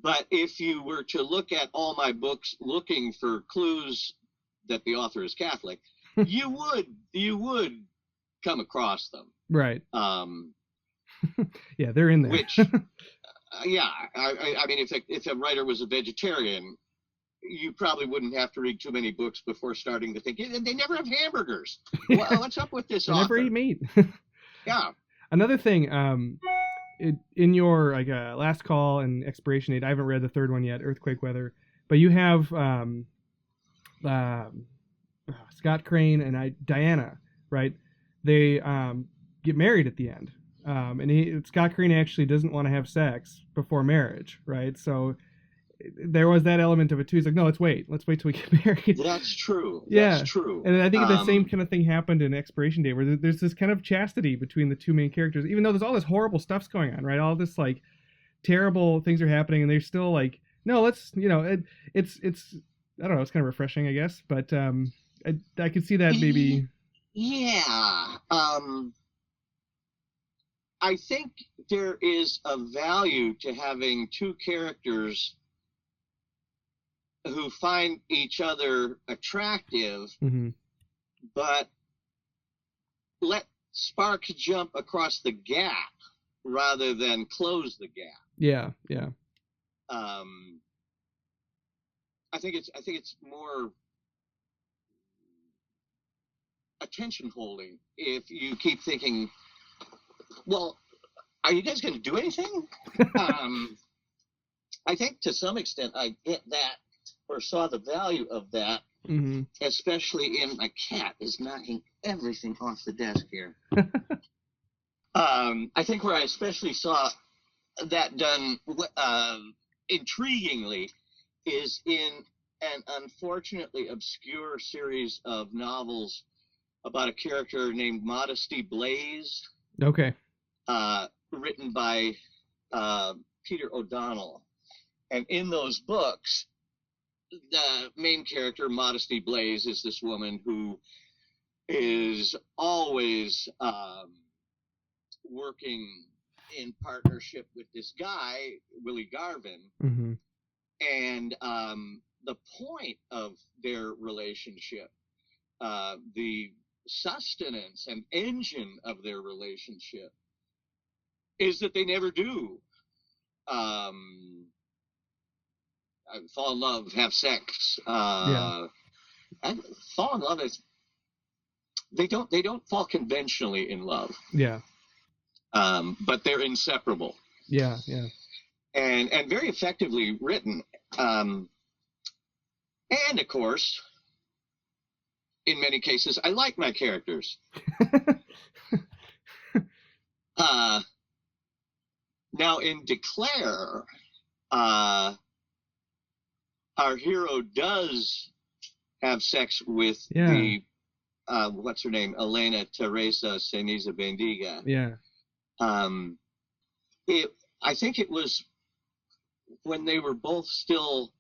But if you were to look at all my books looking for clues that the author is Catholic, you would come across them. Right. Yeah, they're in there. Which, I mean, if a writer was a vegetarian, you probably wouldn't have to read too many books before starting to think, they never have hamburgers. What's up with this author? Never eat meat. Yeah. Another thing, in your Last Call and Expiration Date, I haven't read the third one yet, Earthquake Weather, but you have Scott Crane and Diana, right? They get married at the end, and Scott Crane actually doesn't want to have sex before marriage, right? So there was that element of it too. He's like, no, let's wait till we get married. That's true. Yeah, That's true. and I think the same kind of thing happened in Expiration Date, where there's this kind of chastity between the two main characters, even though there's all this horrible stuff's going on, right? All this like terrible things are happening, and they're still like, no, let's, it's I don't know, it's kind of refreshing, I guess, but I could see that maybe. Yeah. I think there is a value to having two characters who find each other attractive, Mm-hmm. but let sparks jump across the gap rather than close the gap. Yeah. I think it's more attention holding if you keep thinking, well, are you guys going to do anything? I think to some extent I get that, or saw the value of that, Mm-hmm. especially in my cat is knocking everything off the desk here. I think where I especially saw that done intriguingly is in an unfortunately obscure series of novels about a character named Modesty Blaze. Okay. Written by Peter O'Donnell. And in those books, the main character, Modesty Blaze, is this woman who is always working in partnership with this guy, Willie Garvin. Mm-hmm. And the point of their relationship, the sustenance and engine of their relationship, is that they never do fall in love, have sex. And fall in love is they don't fall conventionally in love. Yeah. But they're inseparable. Yeah. And very effectively written. And of course, in many cases, I like my characters. Now in Declare, our hero does have sex with the what's her name, Elena Teresa Ceniza Bendiga. Yeah. I think it was when they were both still.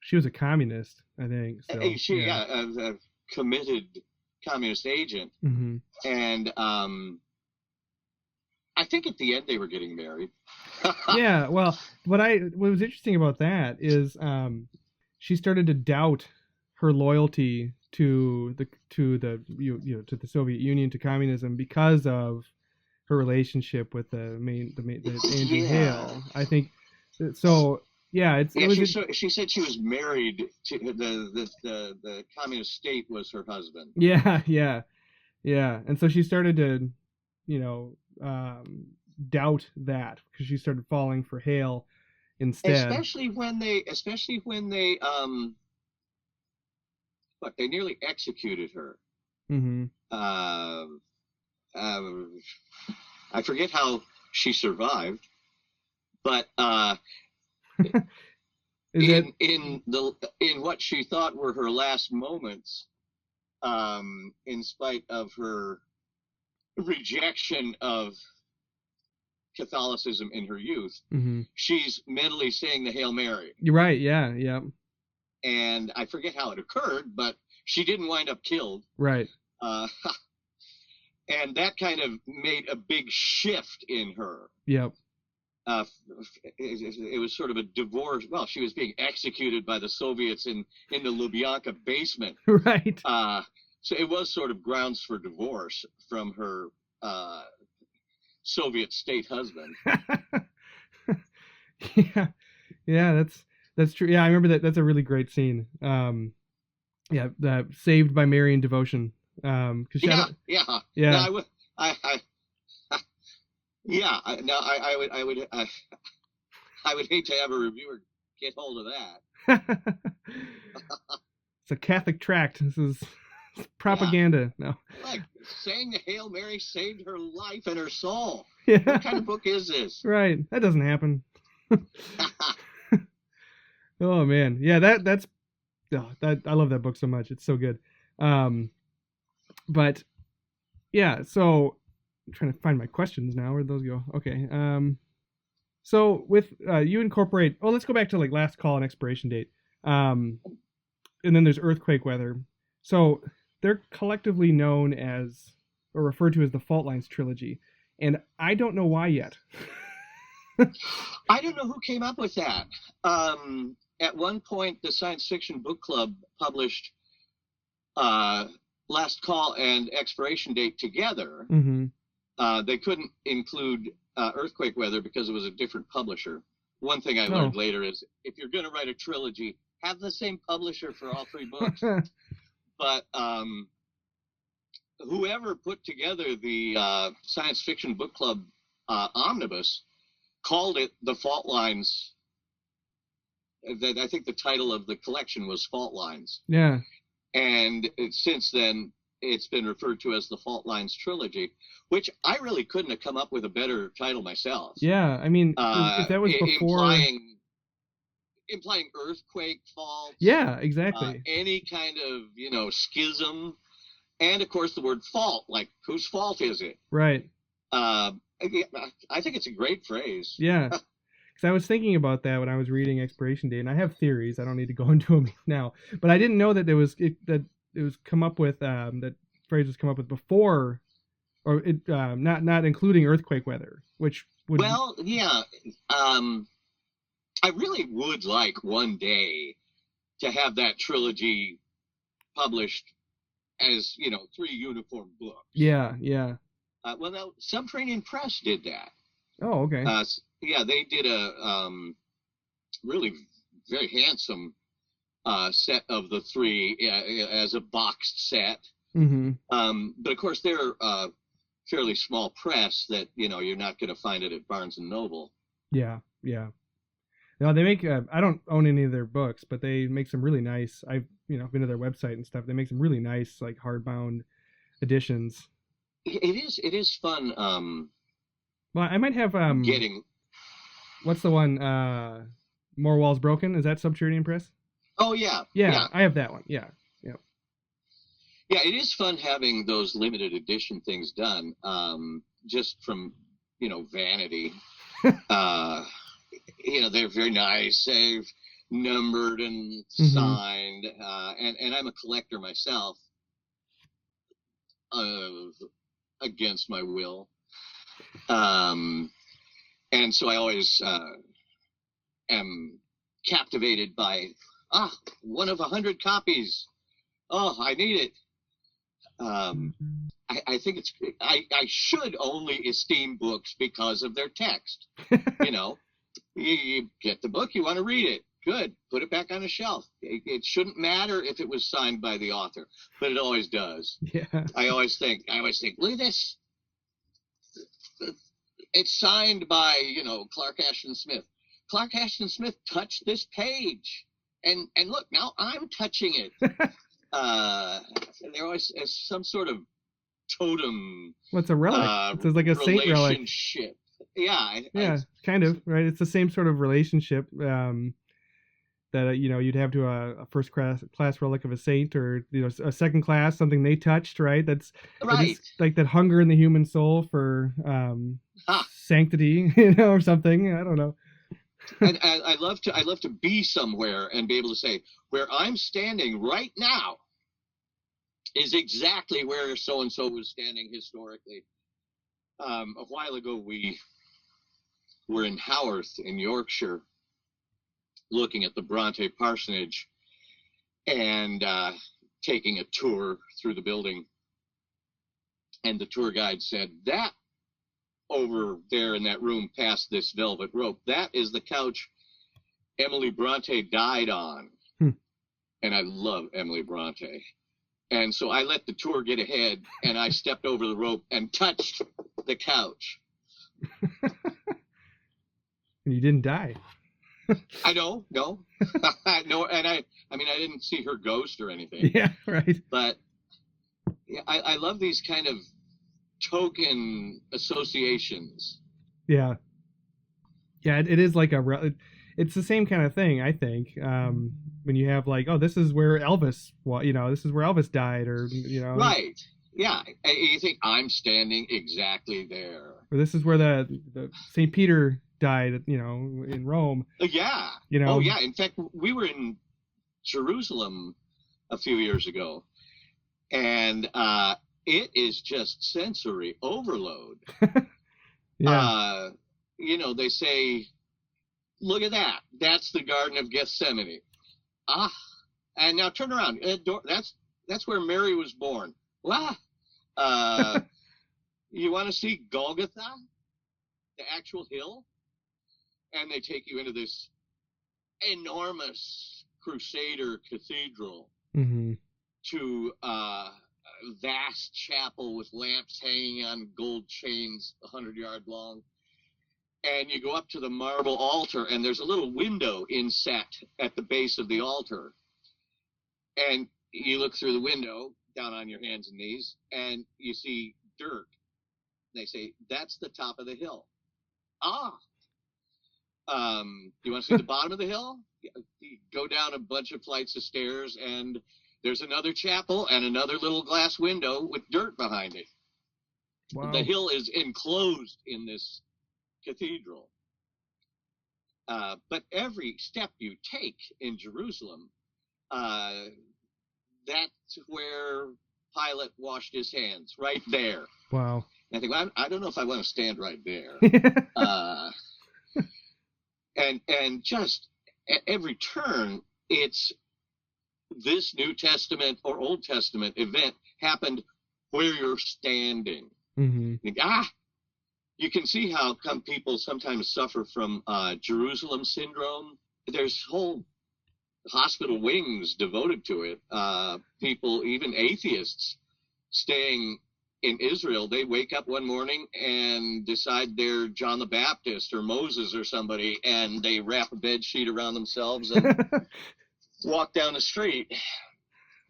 She was a communist, I think. So, a committed communist agent. Mm-hmm. And I think at the end they were getting married. Yeah, well, what was interesting about that is she started to doubt her loyalty to the Soviet Union, to communism, because of her relationship with the Andrew Hale. I think so. Yeah, she said she was married to the communist state was her husband. Yeah, and so she started to, doubt that, because she started falling for Hale instead. Especially when they they nearly executed her. Mm-hmm. I forget how she survived, but in what she thought were her last moments, in spite of her rejection of Catholicism in her youth, mm-hmm. she's mentally saying the Hail Mary. You're right. Yeah. And I forget how it occurred, but she didn't wind up killed. Right. And that kind of made a big shift in her. Yep. It was sort of a divorce. Well, she was being executed by the Soviets in the Lubyanka basement. Right. So it was sort of grounds for divorce from her Soviet state husband. Yeah, that's true. Yeah, I remember that. That's a really great scene. Saved by Marian devotion. No, I would hate to have a reviewer get hold of that. It's a Catholic tract. This is propaganda. Yeah. No. Like, saying the Hail Mary saved her life and her soul. Yeah. What kind of book is this? Right. That doesn't happen. Oh man. Yeah, that's that I love that book so much. It's so good. But yeah, so I'm trying to find my questions now. Where'd those go? Okay. So with you incorporate. Oh, let's go back to like last call and expiration date. And then there's earthquake weather. So they're collectively known as or referred to as the Fault Lines trilogy, and I don't know why yet. I don't know who came up with that. At one point, the Science Fiction Book Club published Last Call and Expiration Date together. Mm-hmm. They couldn't include Earthquake Weather because it was a different publisher. One thing I learned later is if you're going to write a trilogy, have the same publisher for all three books. But whoever put together the Science Fiction Book Club omnibus called it the Fault Lines. I think the title of the collection was Fault Lines. Yeah. And since then, it's been referred to as the Fault Lines trilogy, which I really couldn't have come up with a better title myself. Yeah, I mean, if that was before... Implying earthquake faults. Yeah, exactly. Any kind of, schism. And, of course, the word fault, like, whose fault is it? Right. I think it's a great phrase. Yeah. Because I was thinking about that when I was reading Expiration Date, and I have theories. I don't need to go into them now. But I didn't know that it was come up with, that phrase was come up with before, or it not including earthquake weather, which would... Well, yeah. I really would like one day to have that trilogy published as, three uniform books. Yeah, yeah. Well, Subterranean Press did that. Oh, okay. Yeah, they did a really very handsome set of the three as a boxed set. Mm-hmm. But, of course, they're a fairly small press that, you're not going to find it at Barnes & Noble. Yeah, yeah. No, they make. I don't own any of their books, but they make some really nice. I've been to their website and stuff. They make some really nice like hardbound editions. It is fun. Well, I might have getting. What's the one? More Walls Broken. Is that Subterranean Press? Oh yeah. Yeah, I have that one. Yeah. Yeah, it is fun having those limited edition things done. Just from vanity. They're very nice. They've numbered and signed. And I'm a collector myself, against my will. And so I always am captivated by, one of 100 copies. Oh, I need it. I think it's, I should only esteem books because of their text. You get the book, you want to read it. Good. Put it back on a shelf. It shouldn't matter if it was signed by the author, but it always does. Yeah. I always think, look at this. It's signed by, Clark Ashton Smith. Clark Ashton Smith touched this page. And look, now I'm touching it. There always is some sort of totem. What's a relic? It's like a saint relic. Relationship. Yeah. Kind of, right? It's the same sort of relationship that you'd have to a first class relic of a saint, or a second class, something they touched, right? That's right. Like that hunger in the human soul for sanctity, or something. I don't know. And I love to be somewhere and be able to say, where I'm standing right now is exactly where so and so was standing historically. A while ago, we were in Haworth in Yorkshire, looking at the Bronte parsonage and taking a tour through the building. And the tour guide said, that over there in that room past this velvet rope, that is the couch Emily Bronte died on. And I love Emily Bronte. And so I let the tour get ahead, and I stepped over the rope and touched the couch. And you didn't die. I know, no, no, and I mean, I didn't see her ghost or anything. Yeah, right. But yeah, I love these kind of token associations. Yeah, yeah. It is like it's the same kind of thing, I think. When you have like, oh, this is where Elvis, this is where Elvis died, or Right. Yeah. You think I'm standing exactly there. or this is where the Saint Peter died, in Rome. Yeah. Oh, yeah. In fact, we were in Jerusalem a few years ago, and it is just sensory overload. Yeah. They say, look at that. That's the Garden of Gethsemane. And now turn around. That's where Mary was born. Wow. You want to see Golgotha, the actual hill? And they take you into this enormous Crusader cathedral to a vast chapel with lamps hanging on gold chains 100 yards long. And you go up to the marble altar, and there's a little window inset at the base of the altar. And you look through the window, down on your hands and knees, and you see dirt. They say, that's the top of the hill. You want to see the bottom of the hill? You go down a bunch of flights of stairs, and there's another chapel and another little glass window with dirt behind it. Wow. The hill is enclosed in this cathedral. But every step you take in Jerusalem, that's where Pilate washed his hands, right there. Wow. And I think, well, I don't know if I want to stand right there. And just at every turn, it's this New Testament or Old Testament event happened where you're standing. Mm-hmm. You can see how come people sometimes suffer from Jerusalem syndrome. There's whole hospital wings devoted to it. People, even atheists, staying in Israel, they wake up one morning and decide they're John the Baptist or Moses or somebody, and they wrap a bed sheet around themselves and walk down the street.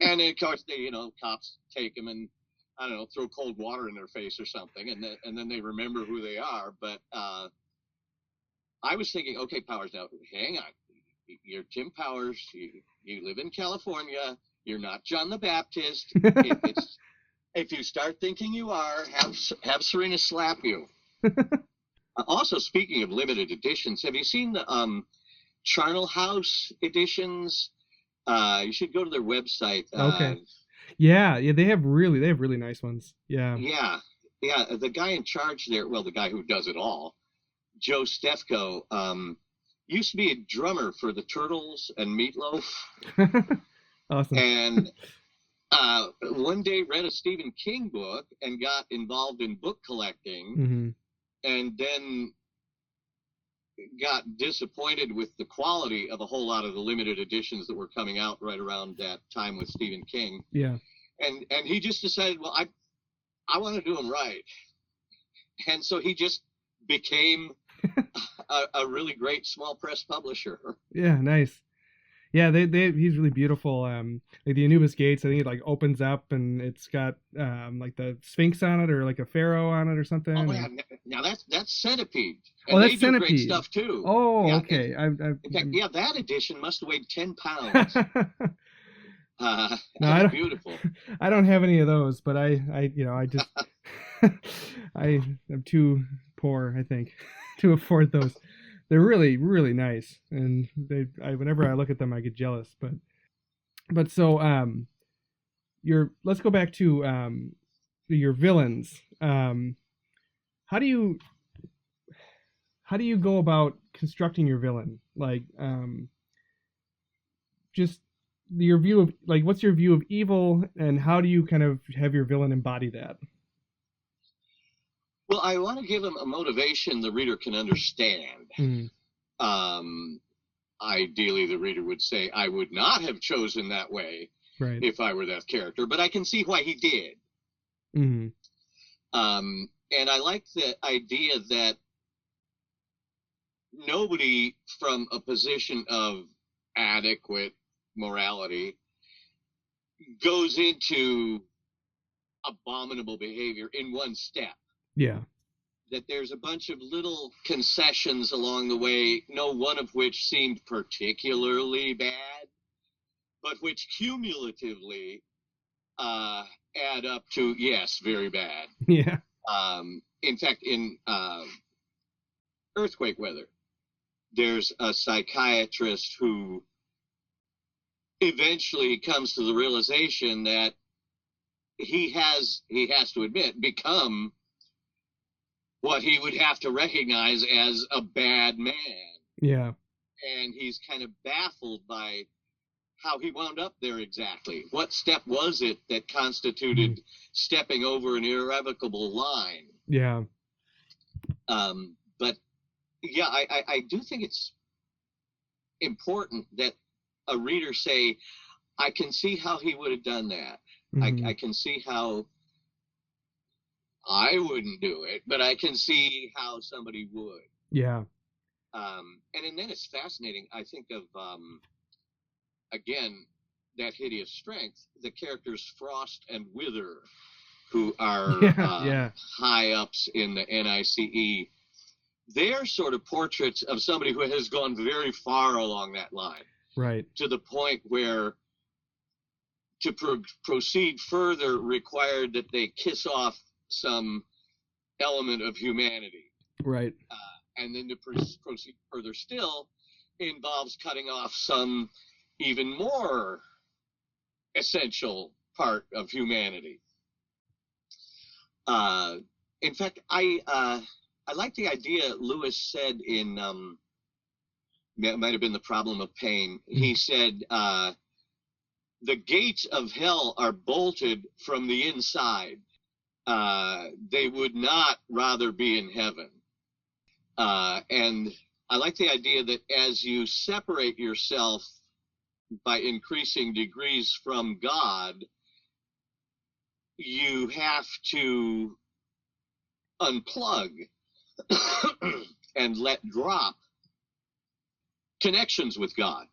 And then, of course, cops take them and, I don't know, throw cold water in their face or something, and then they remember who they are. But I was thinking, okay, Powers, now hang on. You're Tim Powers. You live in California. You're not John the Baptist. If you start thinking you are, have Serena slap you. Also, speaking of limited editions, have you seen the Charnel House editions? You should go to their website. Okay. Yeah, they have really nice ones. Yeah. Yeah. The guy in charge there, well, the guy who does it all, Joe Stefko, used to be a drummer for the Turtles and Meatloaf. Awesome. And one day read a Stephen King book and got involved in book collecting, and then got disappointed with the quality of a whole lot of the limited editions that were coming out right around that time with Stephen King. Yeah. And he just decided, well, I want to do them right. And so he just became a really great small press publisher. Yeah, nice. Yeah, he's really beautiful. Like the Anubis Gates, I think it like opens up and it's got like the Sphinx on it or like a pharaoh on it or something. Oh yeah, now that's Centipede. And that's Centipede. Do great stuff too. Oh, yeah, okay. In fact, yeah, that edition must have weighed 10 pounds. No, beautiful. I don't have any of those, but I just I'm too poor, I think, to afford those. They're really, really nice, and whenever I look at them, I get jealous. But so let's go back to your villains. How do you go about constructing your villain? Like, just your view of, like, what's your view of evil, and how do you kind of have your villain embody that? Well, I want to give them a motivation the reader can understand. Ideally, the reader would say, I would not have chosen that way if I were that character, but I can see why he did. And I like the idea that nobody from a position of adequate morality goes into abominable behavior in one step. Yeah. That there's a bunch of little concessions along the way, no one of which seemed particularly bad, but which cumulatively add up to, yes, very bad. Yeah. In fact, in earthquake weather, there's a psychiatrist who eventually comes to the realization that he has to admit, become what he would have to recognize as a bad man. Yeah. And he's kind of baffled by how he wound up there exactly. What step was it that constituted stepping over an irrevocable line? Yeah. But yeah, I do think it's important that a reader say, I can see how he would have done that. I can see how I wouldn't do it, but I can see how somebody would. Yeah. And then it's fascinating. I think of, again, that hideous strength, the characters Frost and Wither, who are high ups in the NICE. They're sort of portraits of somebody who has gone very far along that line. Right. To the point where to proceed further required that they kiss off some element of humanity. Right. And then to proceed further still involves cutting off some even more essential part of humanity. In fact, I like the idea Lewis said in, it might have been The Problem of Pain. He said, the gates of hell are bolted from the inside. They would not rather be in heaven. And I like the idea that as you separate yourself by increasing degrees from God, you have to unplug and let drop connections with God.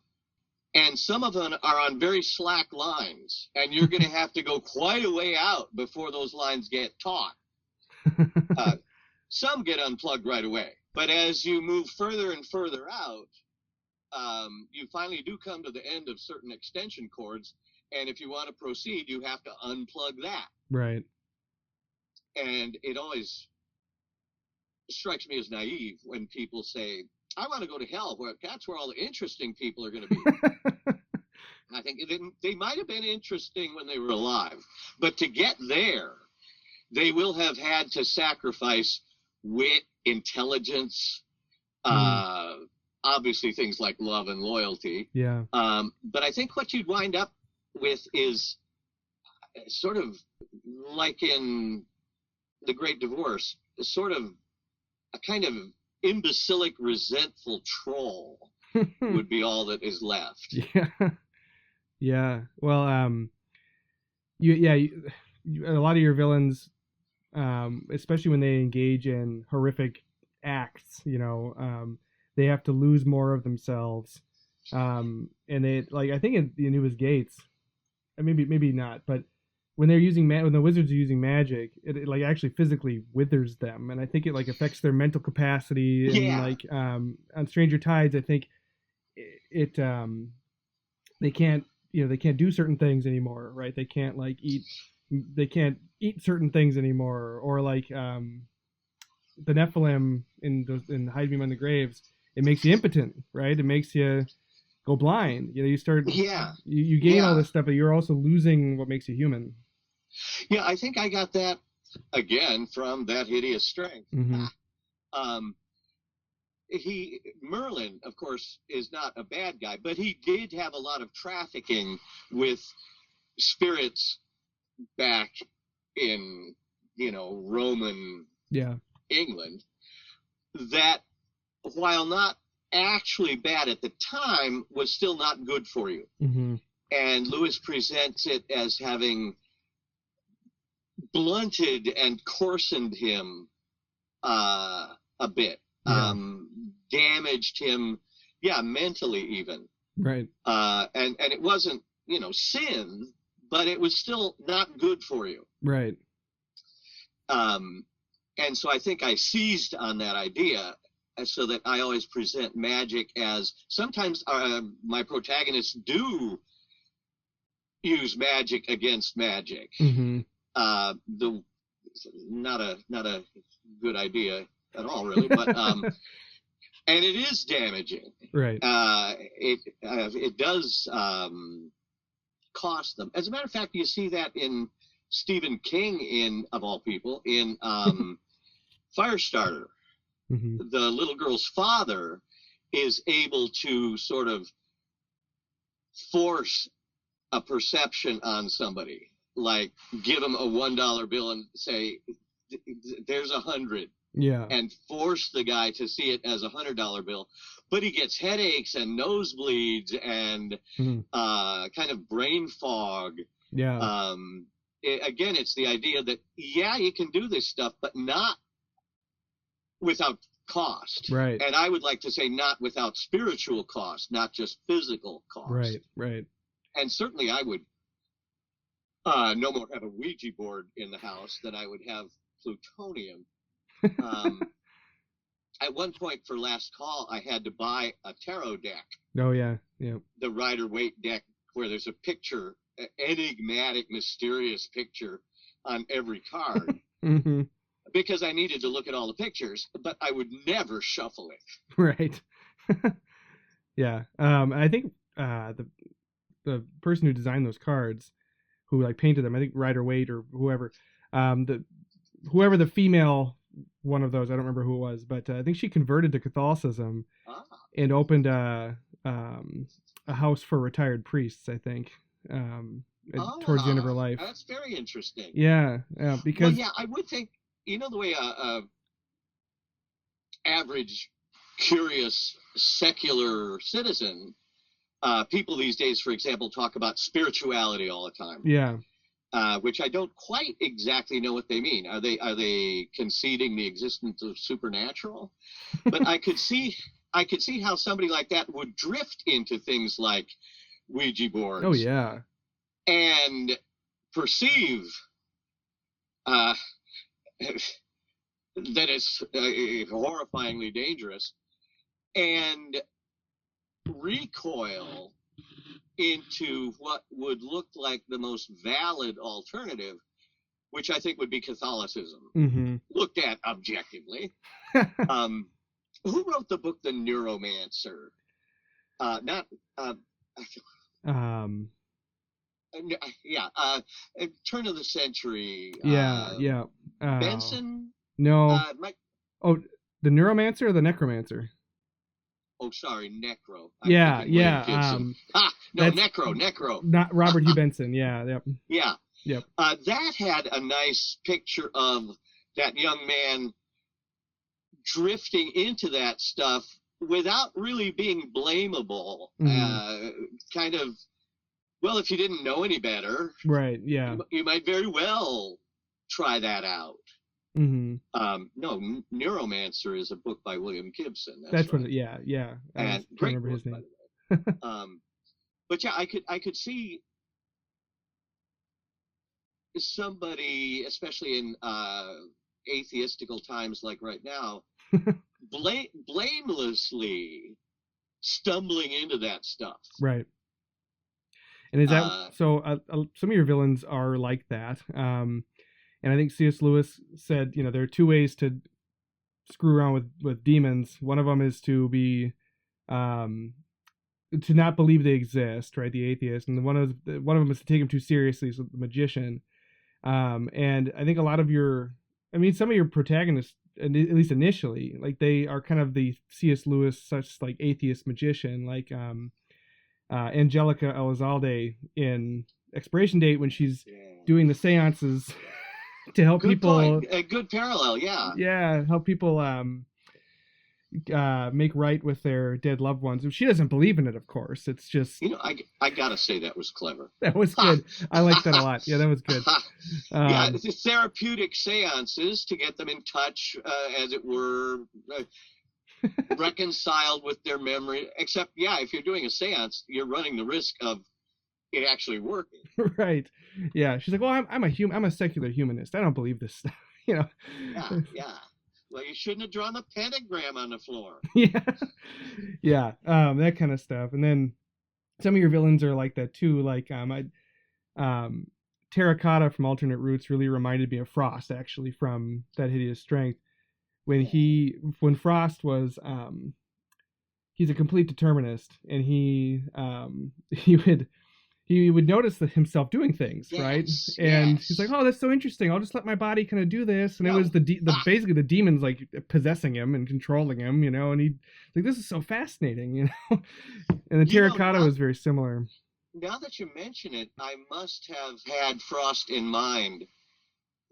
And some of them are on very slack lines, and you're going to have to go quite a way out before those lines get taut. Some get unplugged right away. But as you move further and further out, you finally do come to the end of certain extension cords. And if you want to proceed, you have to unplug that. Right. And it always strikes me as naive when people say, I want to go to hell, where that's where all the interesting people are going to be. I think they might have been interesting when they were alive, but to get there, they will have had to sacrifice wit, intelligence, obviously things like love and loyalty. Yeah. But I think what you'd wind up with is sort of like in The Great Divorce, sort of a kind of imbecilic, resentful troll would be all that is left. Yeah. Yeah. Well, a lot of your villains, especially when they engage in horrific acts, they have to lose more of themselves. And they, like, I think it was Gates, maybe not, but when they're when the wizards are using magic, it like actually physically withers them, and I think it like affects their mental capacity. And like on Stranger Tides, I think it they can't do certain things anymore, right? They can't eat certain things anymore, or like the Nephilim in Hide Me Among the Graves, it makes you impotent, right? It makes you go blind. You start you gain all this stuff, but you're also losing what makes you human. Yeah, I think I got that again from That Hideous Strength. Mm-hmm. Merlin, of course, is not a bad guy, but he did have a lot of trafficking with spirits back in, Roman England, that while not actually bad at the time, was still not good for you. Mm-hmm. And Lewis presents it as having blunted and coarsened him a bit. Yeah. Damaged him, yeah, mentally even. Right. And it wasn't, sin, but it was still not good for you. Right. And so I think I seized on that idea, so that I always present magic as, sometimes my protagonists do use magic against magic. Mm-hmm. Not a good idea at all, really, but and it is damaging. Right. It does cost them. As a matter of fact, you see that in Stephen King, of all people, in Firestarter. Mm-hmm. The little girl's father is able to sort of force a perception on somebody, like give them a $1 bill and say, there's 100. Yeah. And force the guy to see it as a $100 bill. But he gets headaches and nosebleeds and kind of brain fog. Yeah. Again, it's the idea that, yeah, you can do this stuff, but not without cost. Right. And I would like to say not without spiritual cost, not just physical cost. Right. Right. And certainly I would no more have a Ouija board in the house than I would have plutonium. At one point for last call, I had to buy a tarot deck. Oh, yeah. Yeah. The Rider-Waite deck, where there's a picture, an enigmatic, mysterious picture on every card. Mm-hmm. Because I needed to look at all the pictures, but I would never shuffle it. Right. Yeah. I think the person who designed those cards, who like painted them, I think Rider-Waite or whoever, whoever the female one of those, I don't remember who it was, but I think she converted to Catholicism and opened a house for retired priests, I think, towards the end of her life. That's very interesting. Yeah. Because I would think, the way a average curious secular citizen, people these days, for example, talk about spirituality all the time. Yeah. Which I don't quite exactly know what they mean. Are they conceding the existence of supernatural? But I could see how somebody like that would drift into things like Ouija boards. Oh yeah. And perceive that it's horrifyingly dangerous, and recoil into what would look like the most valid alternative, which I think would be Catholicism, looked at objectively. Who wrote the book The Neuromancer? Turn of the century. Benson? No. The Neuromancer or the Necromancer? Oh, sorry, Necro. Necro. Not Robert Hugh Benson. Yeah. Yep. That had a nice picture of that young man drifting into that stuff without really being blamable. Kind of, well, if you didn't know any better, right? Yeah, you might very well try that out. No, Neuromancer is a book by William Gibson. That's right. What. Yeah. And great remember his name. But yeah, I could see somebody, especially in atheistical times like right now, blamelessly stumbling into that stuff. Right. And is that so? Some of your villains are like that. And I think C.S. Lewis said, there are two ways to screw around with demons. One of them is to be, to not believe they exist, right? The atheist. And one of them is to take them too seriously, so the magician. And I think some of your protagonists, at least initially, like they are kind of the C.S. Lewis, such like atheist magician, like Angelica Elizalde in Expiration Date, when she's doing the seances to help people. A good parallel, yeah. Yeah, help people make right with their dead loved ones. She doesn't believe in it, of course. It's just I gotta say that was clever. That was good. I liked that a lot. Yeah, that was good. Therapeutic seances to get them in touch, as it were, reconciled with their memory. Except, yeah, if you're doing a seance, you're running the risk of it actually working. Right. Yeah. She's like, well, I'm a secular humanist. I don't believe this stuff. You know. Yeah, yeah. Well, you shouldn't have drawn the pentagram on the floor. Yeah. Yeah. That kind of stuff. And then some of your villains are like that too. Like Terracotta from Alternate Roots really reminded me of Frost, actually, from That Hideous Strength. When Frost was he's a complete determinist, and he would notice himself doing things, Yes, right? And yes. he's like, "Oh, that's so interesting. I'll just let my body kind of do this." And it was basically the demons like possessing him and controlling him, you know. And he like, "This is so fascinating," you know. And the Terracotta was very similar. Now that you mention it, I must have had Frost in mind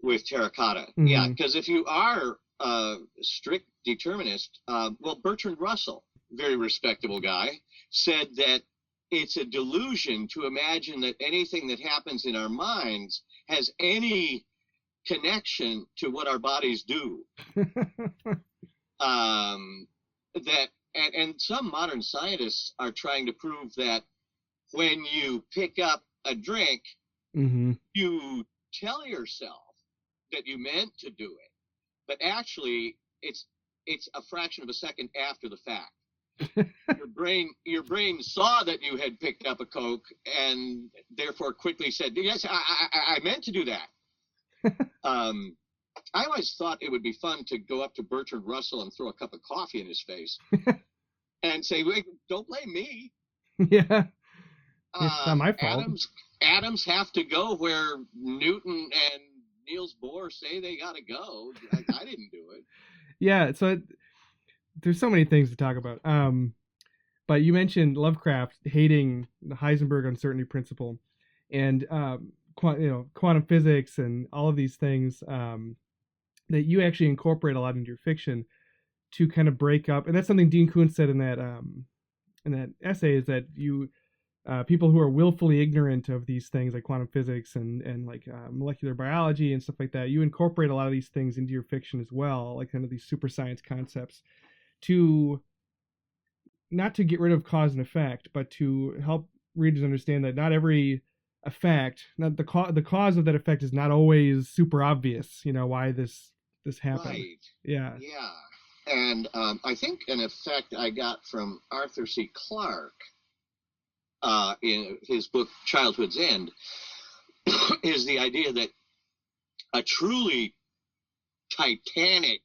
with Terracotta. Mm-hmm. Yeah, because if you are a strict determinist, well, Bertrand Russell, very respectable guy, said that it's a delusion to imagine that anything that happens in our minds has any connection to what our bodies do. And some modern scientists are trying to prove that when you pick up a drink, mm-hmm. you tell yourself that you meant to do it, but actually it's a fraction of a second after the fact. Your brain saw that you had picked up a Coke and therefore quickly said, yes, I meant to do that. I always thought it would be fun to go up to Bertrand Russell and throw a cup of coffee in his face and say, wait, don't blame me. Yeah. It's not my fault. Atoms have to go where Newton and Niels Bohr say they got to go. I didn't do it. Yeah, so there's so many things to talk about. But you mentioned Lovecraft hating the Heisenberg uncertainty principle, and quantum physics and all of these things that you actually incorporate a lot into your fiction to kind of break up. And that's something Dean Koontz said in that essay, is that you people who are willfully ignorant of these things like quantum physics and like molecular biology and stuff like that, you incorporate a lot of these things into your fiction as well, like kind of these super science concepts, to not to get rid of cause and effect, but to help readers understand that not every effect, not the cause of that effect is not always super obvious, you know, why this happened. Right. Yeah. Yeah. And I think an effect I got from Arthur C. Clarke in his book Childhood's End is the idea that a truly titanic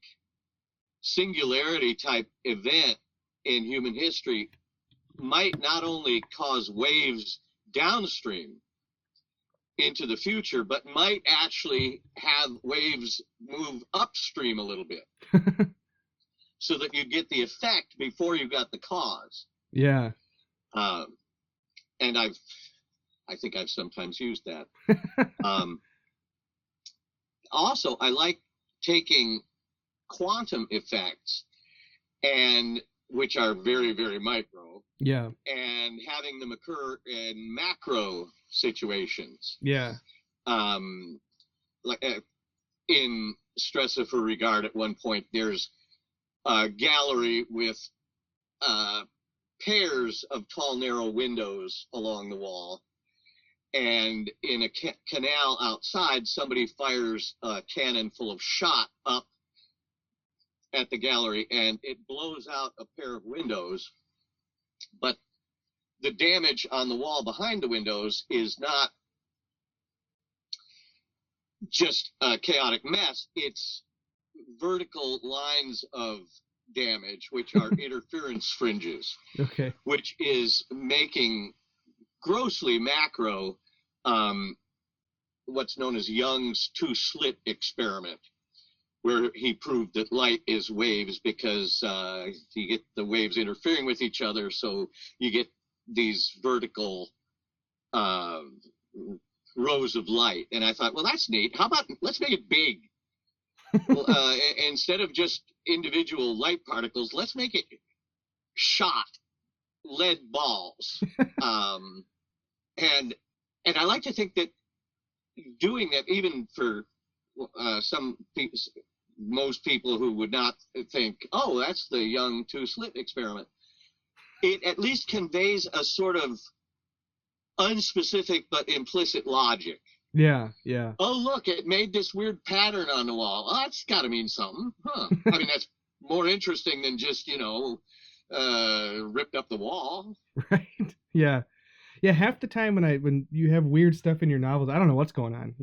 singularity type event in human history might not only cause waves downstream into the future, but might actually have waves move upstream a little bit so that you get the effect before you got the cause. Yeah. And I think I've sometimes used that. Also, I like taking quantum effects, and which are very, very micro. Yeah. And having them occur in macro situations. Yeah. Like in Stress of a Regard, at one point, there's a gallery with pairs of tall, narrow windows along the wall. And in a canal outside, somebody fires a cannon full of shot up at the gallery, and it blows out a pair of windows. But the damage on the wall behind the windows is not just a chaotic mess. It's vertical lines of damage, which are interference fringes. Okay. Which is making grossly macro what's known as Young's two-slit experiment, where he proved that light is waves because you get the waves interfering with each other, so you get these vertical rows of light. And I thought, well, that's neat. How about let's make it big? Instead of just individual light particles, let's make it shot lead balls. And I like to think that doing that, even for some most people who would not think, oh, that's the young two-slit experiment. It at least conveys a sort of unspecific but implicit logic. Yeah, yeah. Oh, look, it made this weird pattern on the wall. Oh, that's got to mean something. Huh. I mean, that's more interesting than just, ripped up the wall. Right. Yeah. Yeah, half the time when you have weird stuff in your novels, I don't know what's going on.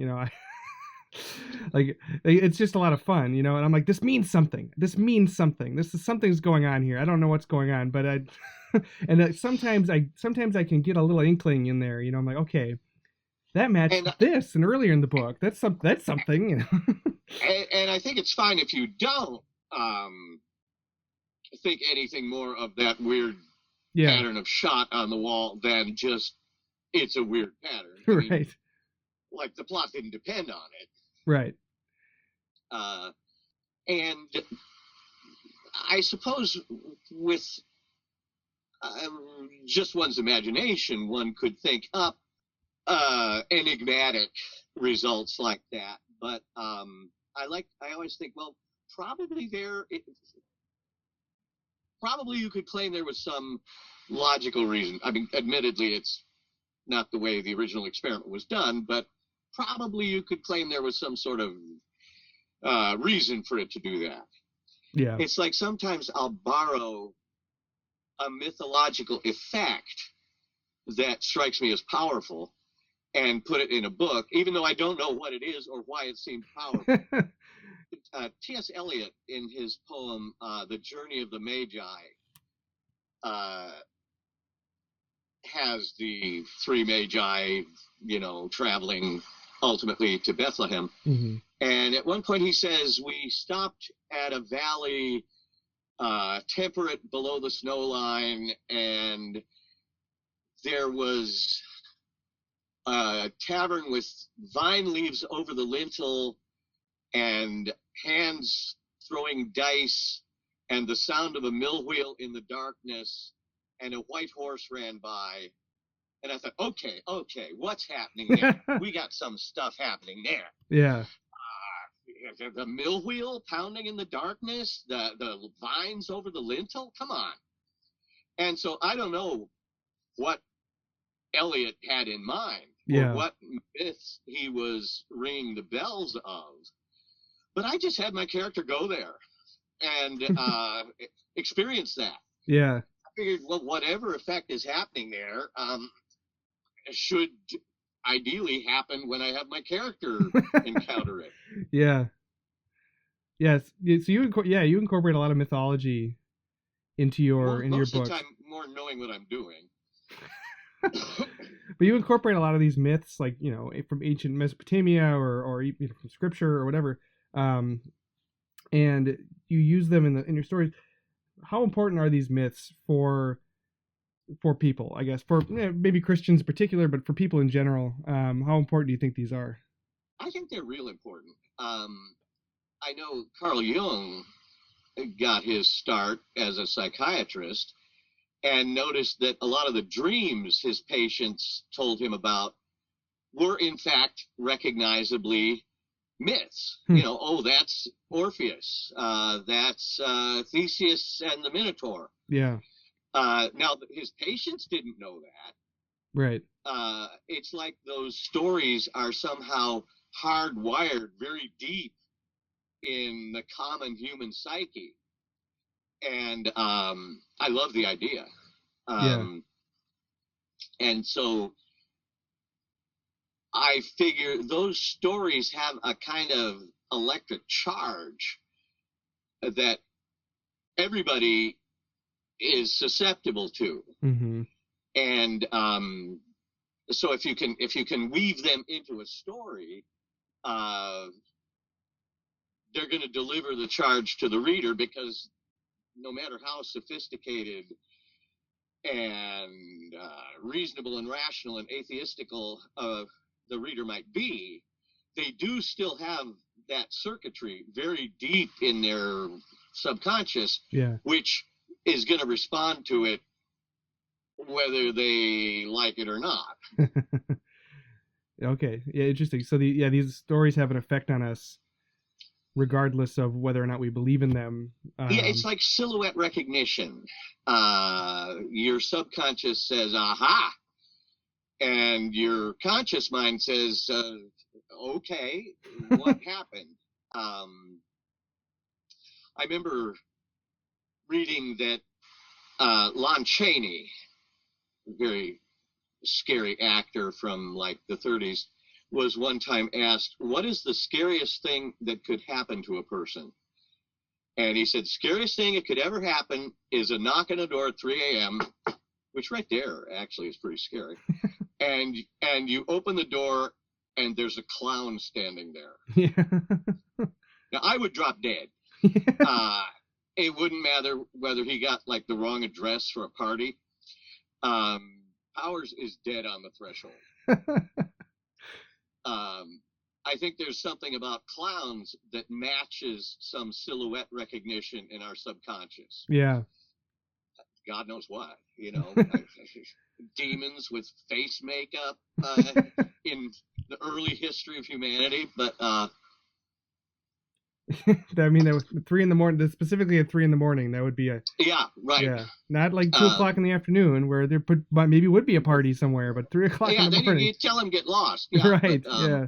Like it's just a lot of fun, and I'm like, this means something. This means something. This is something's going on here. I don't know what's going on, but and sometimes I can get a little inkling in there. I'm like, okay, that matched this, and earlier in the book, that's something. And I think it's fine if you don't think anything more of that weird pattern of shot on the wall than just it's a weird pattern. Right. Mean, like the plot didn't depend on it. Right. And I suppose with just one's imagination, one could think up enigmatic results like that. But I always think, well, probably you could claim there was some logical reason. I mean, admittedly, it's not the way the original experiment was done, but probably you could claim there was some sort of reason for it to do that. Yeah. It's like sometimes I'll borrow a mythological effect that strikes me as powerful and put it in a book, even though I don't know what it is or why it seems powerful. T.S. Eliot, in his poem, The Journey of the Magi, has the three Magi, traveling ultimately to Bethlehem. Mm-hmm. And at one point he says, we stopped at a valley temperate below the snow line, and there was a tavern with vine leaves over the lintel and hands throwing dice and the sound of a mill wheel in the darkness, and a white horse ran by. And I thought, okay, what's happening there? We got some stuff happening there. Yeah. The mill wheel pounding in the darkness, the vines over the lintel, come on. And so I don't know what Eliot had in mind, or what myths he was ringing the bells of. But I just had my character go there and experience that. Yeah. I figured, well, whatever effect is happening there should ideally happen when I have my character encounter it. Yeah. Yes. So you incorporate a lot of mythology into your your books. Most of the time, more knowing what I'm doing. But you incorporate a lot of these myths, like from ancient Mesopotamia or from scripture or whatever, and you use them in your stories. How important are these myths for people? I guess for maybe Christians in particular, but for people in general, how important do you think these are? I think they're real important. I know Carl Jung got his start as a psychiatrist and noticed that a lot of the dreams his patients told him about were in fact recognizably myths. That's Orpheus, that's Theseus and the Minotaur. Yeah. Now his patients didn't know that. Right. It's like those stories are somehow hardwired very deep in the common human psyche. And I love the idea. And so I figure those stories have a kind of electric charge that everybody is susceptible to. Mm-hmm. And so if you can weave them into a story, they're going to deliver the charge to the reader, because no matter how sophisticated and reasonable and rational and atheistical the reader might be, they do still have that circuitry very deep in their subconscious, which is going to respond to it whether they like it or not. Okay. Yeah, interesting. So these stories have an effect on us regardless of whether or not we believe in them. Yeah, it's like silhouette recognition. Your subconscious says, aha, and your conscious mind says, okay, what happened? I remember reading that Lon Chaney, a very scary actor from like the 30s, was one time asked, what is the scariest thing that could happen to a person? And he said, scariest thing that could ever happen is a knock on the door at 3 a.m., which right there actually is pretty scary. and you open the door and there's a clown standing there. Yeah. Now, I would drop dead. It wouldn't matter whether he got like the wrong address for a party. Powers is dead on the threshold. I think there's something about clowns that matches some silhouette recognition in our subconscious. Yeah. God knows why, demons with face makeup in the early history of humanity. But I mean, that was 3 a.m. Specifically at 3 a.m. That would be yeah, right. Yeah, not like 2 o'clock in the afternoon where there maybe would be a party somewhere, but 3 o'clock in the morning. Yeah, then you tell them get lost. Yeah, right. Yeah.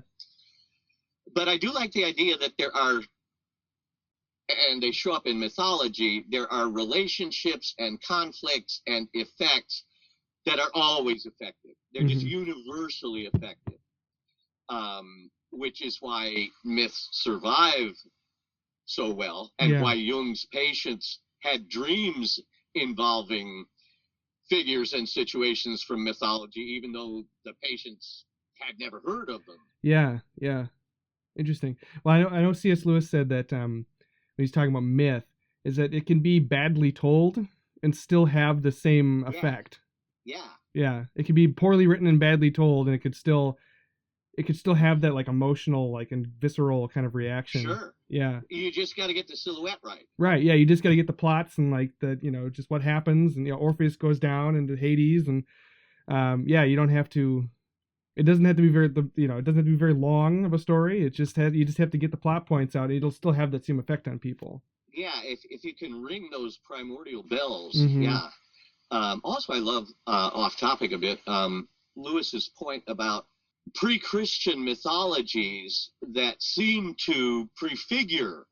But I do like the idea that there are, and they show up in mythology, there are relationships and conflicts and effects that are always effective. They're just universally effective, which is why myths survive so well, and why Jung's patients had dreams involving figures and situations from mythology, even though the patients had never heard of them. Yeah, yeah. Interesting. Well, I know C.S. Lewis said that when he's talking about myth, is that it can be badly told and still have the same effect. Yeah. Yeah. It can be poorly written and badly told, and it could still have that like emotional, like, and visceral kind of reaction. Sure. Yeah. You just got to get the silhouette right. Right. Yeah. You just got to get the plots and like the, just what happens, and Orpheus goes down into Hades, and you don't have to. It doesn't have to be it doesn't have to be very long of a story. You just have to get the plot points out. It'll still have that same effect on people. Yeah, if you can ring those primordial bells. Mm-hmm. Yeah. Also, I love off topic a bit. Lewis's point about pre-Christian mythologies that seem to prefigure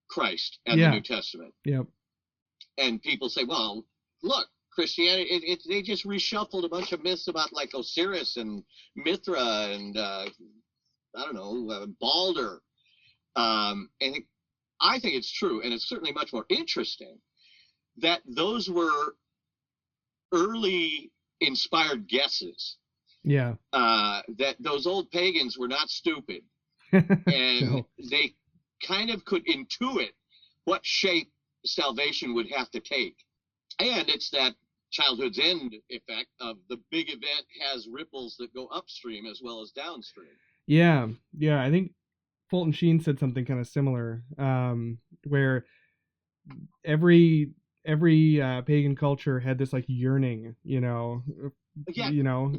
Christ and the New Testament. Yep. And people say, well, look, Christianity, they just reshuffled a bunch of myths about like Osiris and Mithra and Balder. And I think it's true, and it's certainly much more interesting that those were early inspired guesses. Yeah. That those old pagans were not stupid, and they kind of could intuit what shape salvation would have to take. And it's that childhood's end effect of the big event has ripples that go upstream as well as downstream. Yeah. I think Fulton Sheen said something kind of similar, where every pagan culture had this like yearning, Yeah.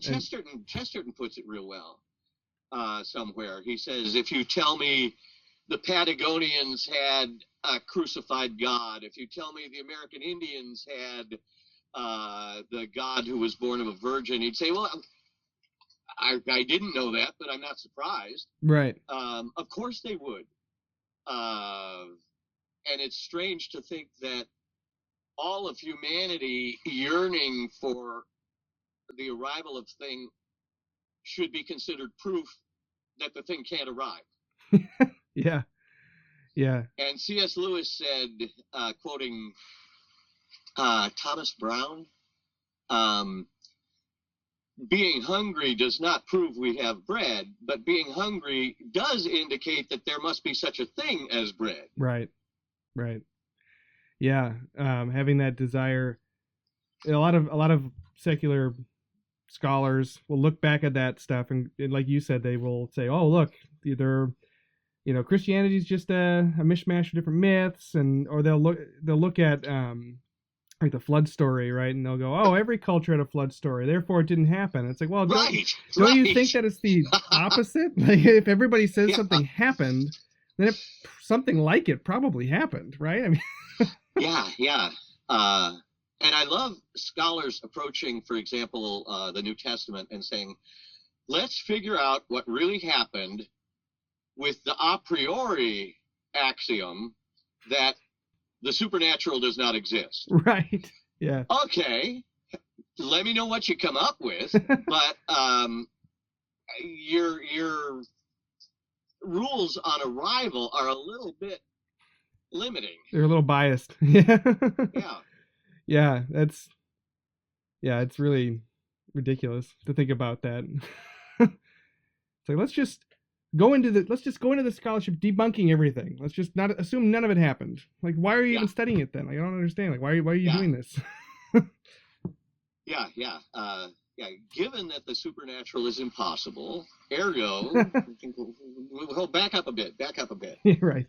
Chesterton puts it real well somewhere. He says, if you tell me the Patagonians had a crucified God, if you tell me the American Indians had the God who was born of a virgin, he'd say, well, I didn't know that, but I'm not surprised. Right. Of course they would. And it's strange to think that all of humanity yearning for the arrival of thing should be considered proof that the thing can't arrive. Yeah. And C.S. Lewis said, quoting Thomas Brown, being hungry does not prove we have bread, but being hungry does indicate that there must be such a thing as bread. Right. Yeah. Having that desire, a lot of secular scholars will look back at that stuff and like you said, they will say, oh, look, either Christianity is just a mishmash of different myths, or they'll look at like the flood story, right? And they'll go, "Oh, every culture had a flood story, therefore it didn't happen." It's like, well, don't you think that it's the opposite? Like, if everybody says Yeah. something happened, then something like it probably happened, right? I mean, Yeah. And I love scholars approaching, for example, the New Testament and saying, let's figure out what really happened with the a priori axiom that the supernatural does not exist. right? Yeah. Okay, let me know what you come up with, but your rules on arrival are a little bit limiting. They're a little biased. Yeah. Yeah. Yeah, it's really ridiculous to think about that. It's like, let's just go into the scholarship debunking everything. Let's just not assume none of it happened. Like, why are you even studying it then? Like, I don't understand. Like, why are you doing this? Yeah. Given that the supernatural is impossible, ergo, we'll back up a bit. Yeah, right.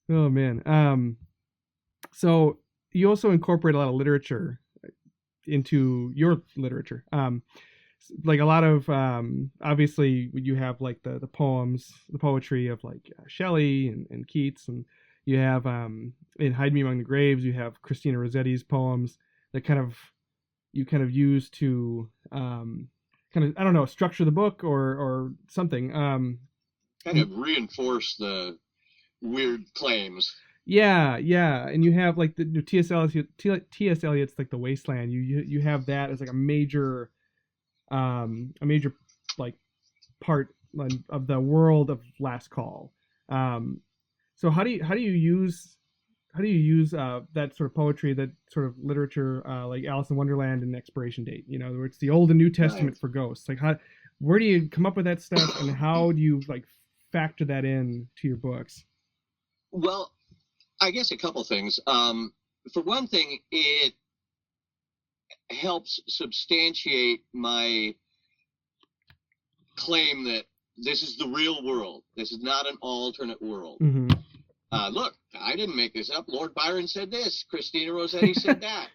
Oh man. So you also incorporate a lot of literature into your literature. Like a lot of obviously you have like the poems, the poetry of like Shelley and Keats, and you have in Hide Me Among the Graves you have Christina Rossetti's poems that you use to kind of, I don't know, structure the book or something. Kind of reinforce the weird claims. Yeah, and you have like the T.S. Eliot's like The Wasteland. You have that as like a major like part of the world of Last Call. So how do you use that sort of poetry, that sort of literature, like Alice in Wonderland and Expiration Date, where it's the Old and New Testament for ghosts? Like, where do you come up with that stuff, and how do you like factor that in to your books? Well, I guess a couple things. For one thing, it helps substantiate my claim that this is the real world. This is not an alternate world. Mm-hmm. Look, I didn't make this up. Lord Byron said this. Christina Rossetti said that.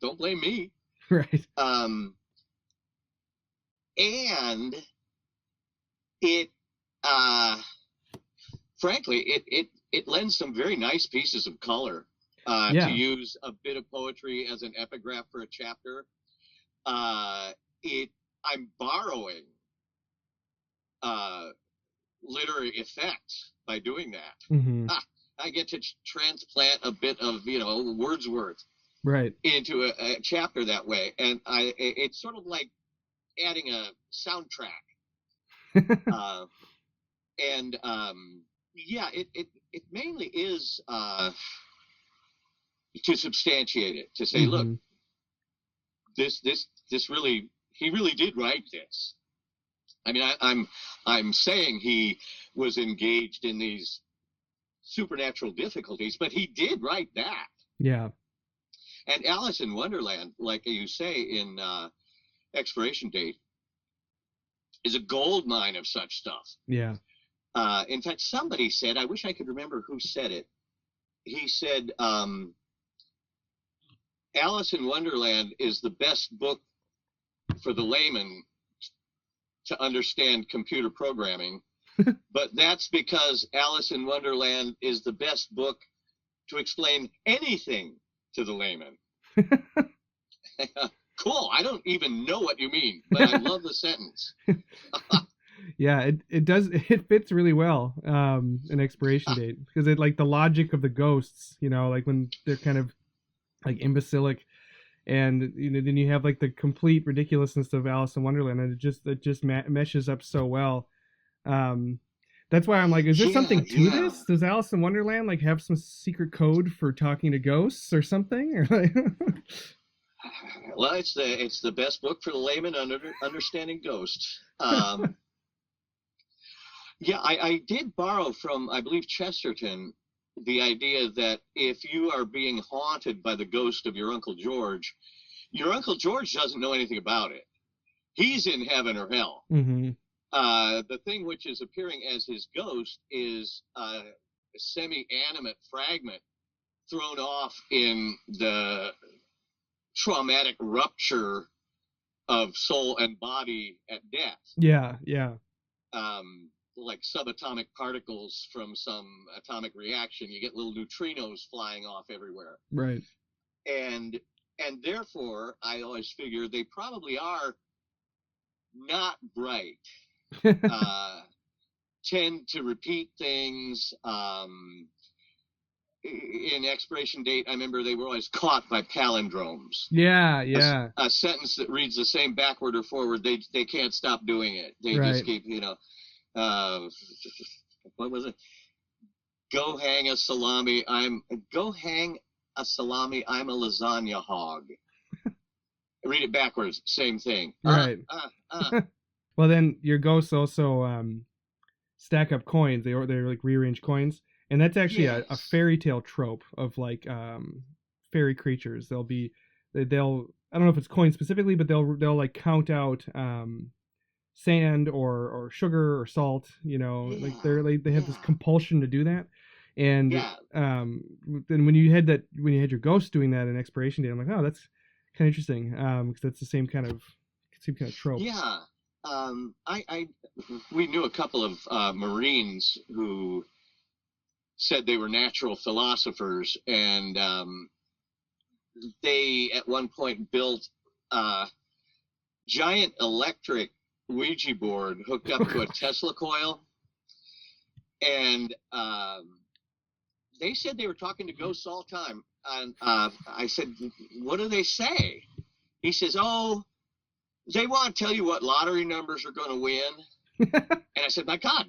Don't blame me. Right. And it, frankly, it lends some very nice pieces of color. To use a bit of poetry as an epigraph for a chapter. I'm borrowing literary effects by doing that. Mm-hmm. I get to transplant a bit of Wordsworth right into a chapter that way, and it's sort of like adding a soundtrack. It mainly is to substantiate it, to say, mm-hmm. Look, this really, he really did write this. I mean, I'm saying he was engaged in these supernatural difficulties, but he did write that. Yeah. And Alice in Wonderland, like you say in Expiration Date, is a gold mine of such stuff. Yeah. In fact, somebody said, I wish I could remember who said it. He said, Alice in Wonderland is the best book for the layman to understand computer programming, but that's because Alice in Wonderland is the best book to explain anything to the layman. Cool. I don't even know what you mean, but I love the sentence. Yeah, it fits really well in Expiration Date, because it, like, the logic of the ghosts, like when they're kind of like imbecilic, and then you have like the complete ridiculousness of Alice in Wonderland, and it just meshes up so well. That's why I'm like, is there something to this? Does Alice in Wonderland like have some secret code for talking to ghosts or something? Or like... Well, it's the best book for the layman understanding ghosts. I did borrow from, I believe, Chesterton, the idea that if you are being haunted by the ghost of your Uncle George doesn't know anything about it. He's in heaven or hell. Mm-hmm. The thing which is appearing as his ghost is a semi-animate fragment thrown off in the traumatic rupture of soul and body at death. Yeah, yeah. Like subatomic particles from some atomic reaction. You get little neutrinos flying off everywhere. Right. And therefore, I always figure they probably are not bright. Tend to repeat things. In Expiration Date, I remember they were always caught by palindromes. Yeah, yeah. A sentence that reads the same backward or forward, they can't stop doing it. They just keep, what was it? Go hang a salami, I'm a lasagna hog. Read it backwards, same thing. Right. Well, then your ghosts also stack up coins. They're like rearrange coins. And that's actually a fairy tale trope of like fairy creatures. They'll I don't know if it's coins specifically, but they'll like count out sand or sugar or salt. Like they have this compulsion to do that. And then when you had your ghost doing that in Expiration Date, I'm like, oh, that's kind of interesting because that's the same kind of trope. Yeah, we knew a couple of Marines who said they were natural philosophers, and they at one point built a giant electric Ouija board hooked up to a Tesla coil, and they said they were talking to ghosts all the time. And I said, what do they say? He says, oh, they want to tell you what lottery numbers are going to win. And I said, my God,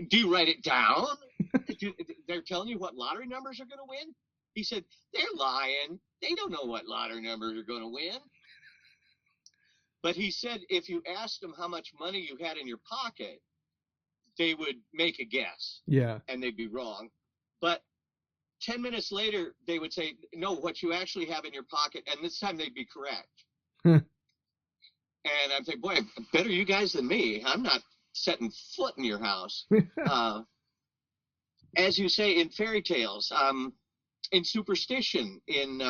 do you write it down? They're telling you what lottery numbers are going to win? He said, they're lying. They don't know what lottery numbers are going to win. But he said if you asked them how much money you had in your pocket, they would make a guess. Yeah. And they'd be wrong. But 10 minutes later, they would say, no, what you actually have in your pocket. And this time they'd be correct. And I'm thinking, boy, better you guys than me. I'm not setting foot in your house. As you say, in fairy tales, in superstition, in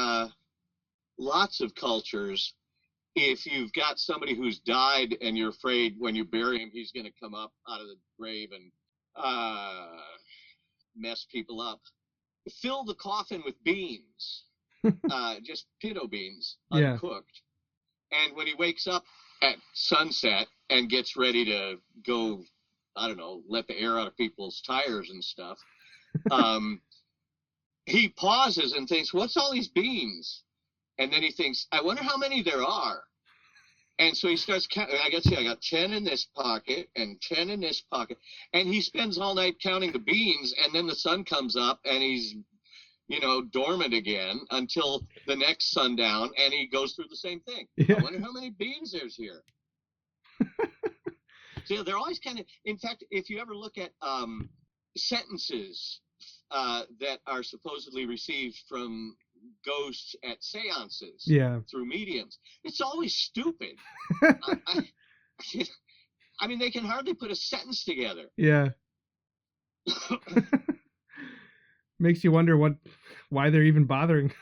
lots of cultures, if you've got somebody who's died and you're afraid when you bury him, he's going to come up out of the grave and mess people up, fill the coffin with beans, just pinto beans, uncooked. And when he wakes up at sunset and gets ready to go, I don't know, let the air out of people's tires and stuff, he pauses and thinks, what's all these beans? And then he thinks, I wonder how many there are. And so he starts counting. I got 10 in this pocket and 10 in this pocket. And he spends all night counting the beans, and then the sun comes up and he's, dormant again until the next sundown, and he goes through the same thing. Yeah. I wonder how many beans there's here. So they're always kind of, in fact, if you ever look at sentences that are supposedly received from ghosts at seances through mediums, it's always stupid. I mean, they can hardly put a sentence together. Yeah. Makes you wonder why they're even bothering.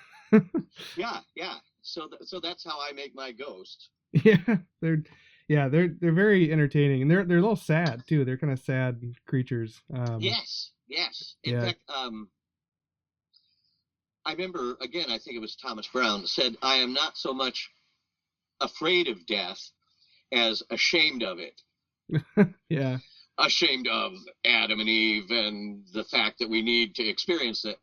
Yeah. So that's how I make my ghost. Yeah, they're very entertaining, and they're a little sad too. They're kind of sad creatures. Yes. In fact, I remember, again, I think it was Thomas Brown said, I am not so much afraid of death as ashamed of it. Yeah. Ashamed of Adam and Eve and the fact that we need to experience it.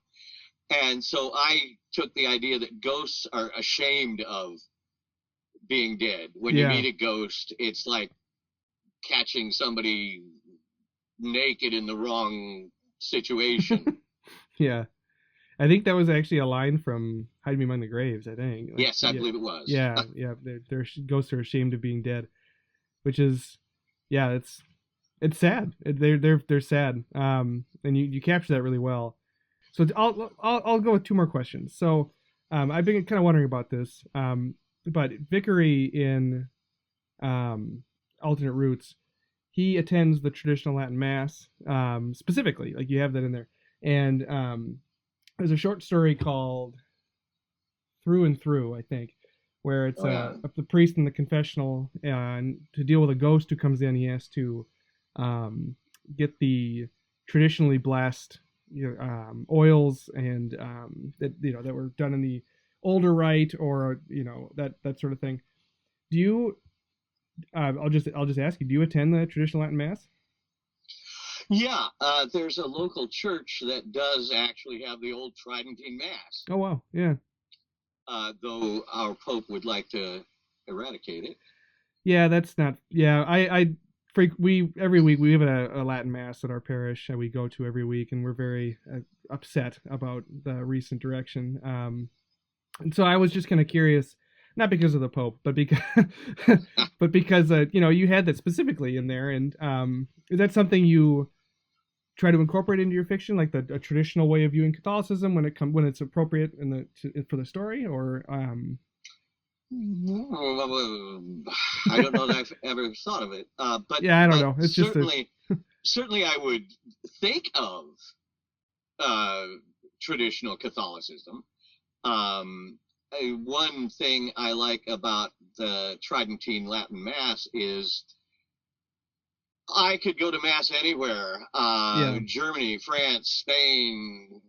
And so I took the idea that ghosts are ashamed of being dead. When you meet a ghost, it's like catching somebody naked in the wrong situation. Yeah. I think that was actually a line from Hide Me Among the Graves, I think. Yes, I believe it was. Yeah. Their ghosts are ashamed of being dead, which is, it's sad. They're sad. And you capture that really well. So I'll go with two more questions. So I've been kind of wondering about this, but Vickery in Alternate Roots, he attends the traditional Latin Mass specifically, like you have that in there, and there's a short story called Through and Through, I think, where it's Oh yeah. the priest in the confessional, and to deal with a ghost who comes in, he has to um, get the traditionally blessed oils and that that were done in the older rite, or that sort of thing. Do you? I'll just ask you. Do you attend the traditional Latin Mass? Yeah, there's a local church that does actually have the old Tridentine Mass, Oh wow, yeah. though our Pope would like to eradicate it. Yeah, that's not. Yeah, we every week we have a Latin Mass at our parish that we go to every week, and we're very upset about the recent direction. And so I was just kind of curious, not because of the Pope, but because but because you had that specifically in there, and is that something you try to incorporate into your fiction, like a traditional way of viewing Catholicism when it's appropriate for the story, or I don't know that I've ever thought of it, yeah, I don't but know. It's just certainly I would think of traditional Catholicism. One thing I like about the Tridentine Latin Mass is I could go to Mass anywhere, yeah, Germany, France, Spain,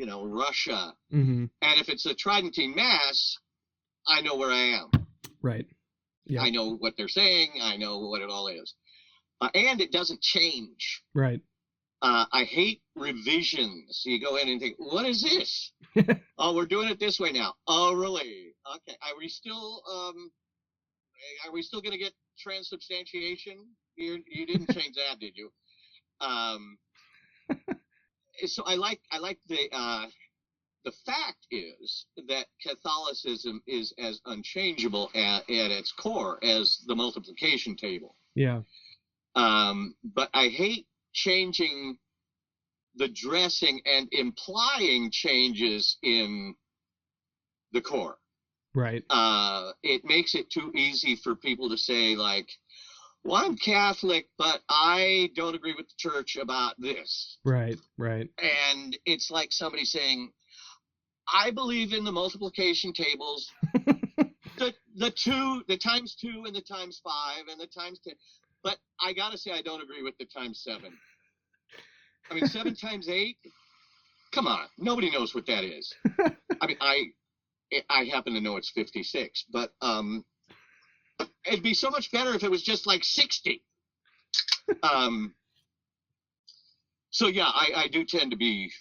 Russia. mm-hmm. And if it's a Tridentine Mass, I know where I am. Right. Yeah. I know what they're saying. I know what it all is. And it doesn't change. Right. I hate revisions. You go in and think, what is this? Oh, we're doing it this way now. Oh, really? Okay. Are we still going to get transubstantiation? You didn't change that, did you? So I like the fact is that Catholicism is as unchangeable at its core as the multiplication table. Yeah. But I hate changing the dressing and implying changes in the core. Right. It makes it too easy for people to say, like, well, I'm Catholic, but I don't agree with the church about this. Right. And it's like somebody saying, I believe in the multiplication tables, the times 2 and the times 5 and the times 10, but I gotta say I don't agree with the times 7. I mean, 7 times 8. Come on, nobody knows what that is. I mean, I happen to know it's 56, but it'd be so much better if it was just like 60. So yeah, I do tend to be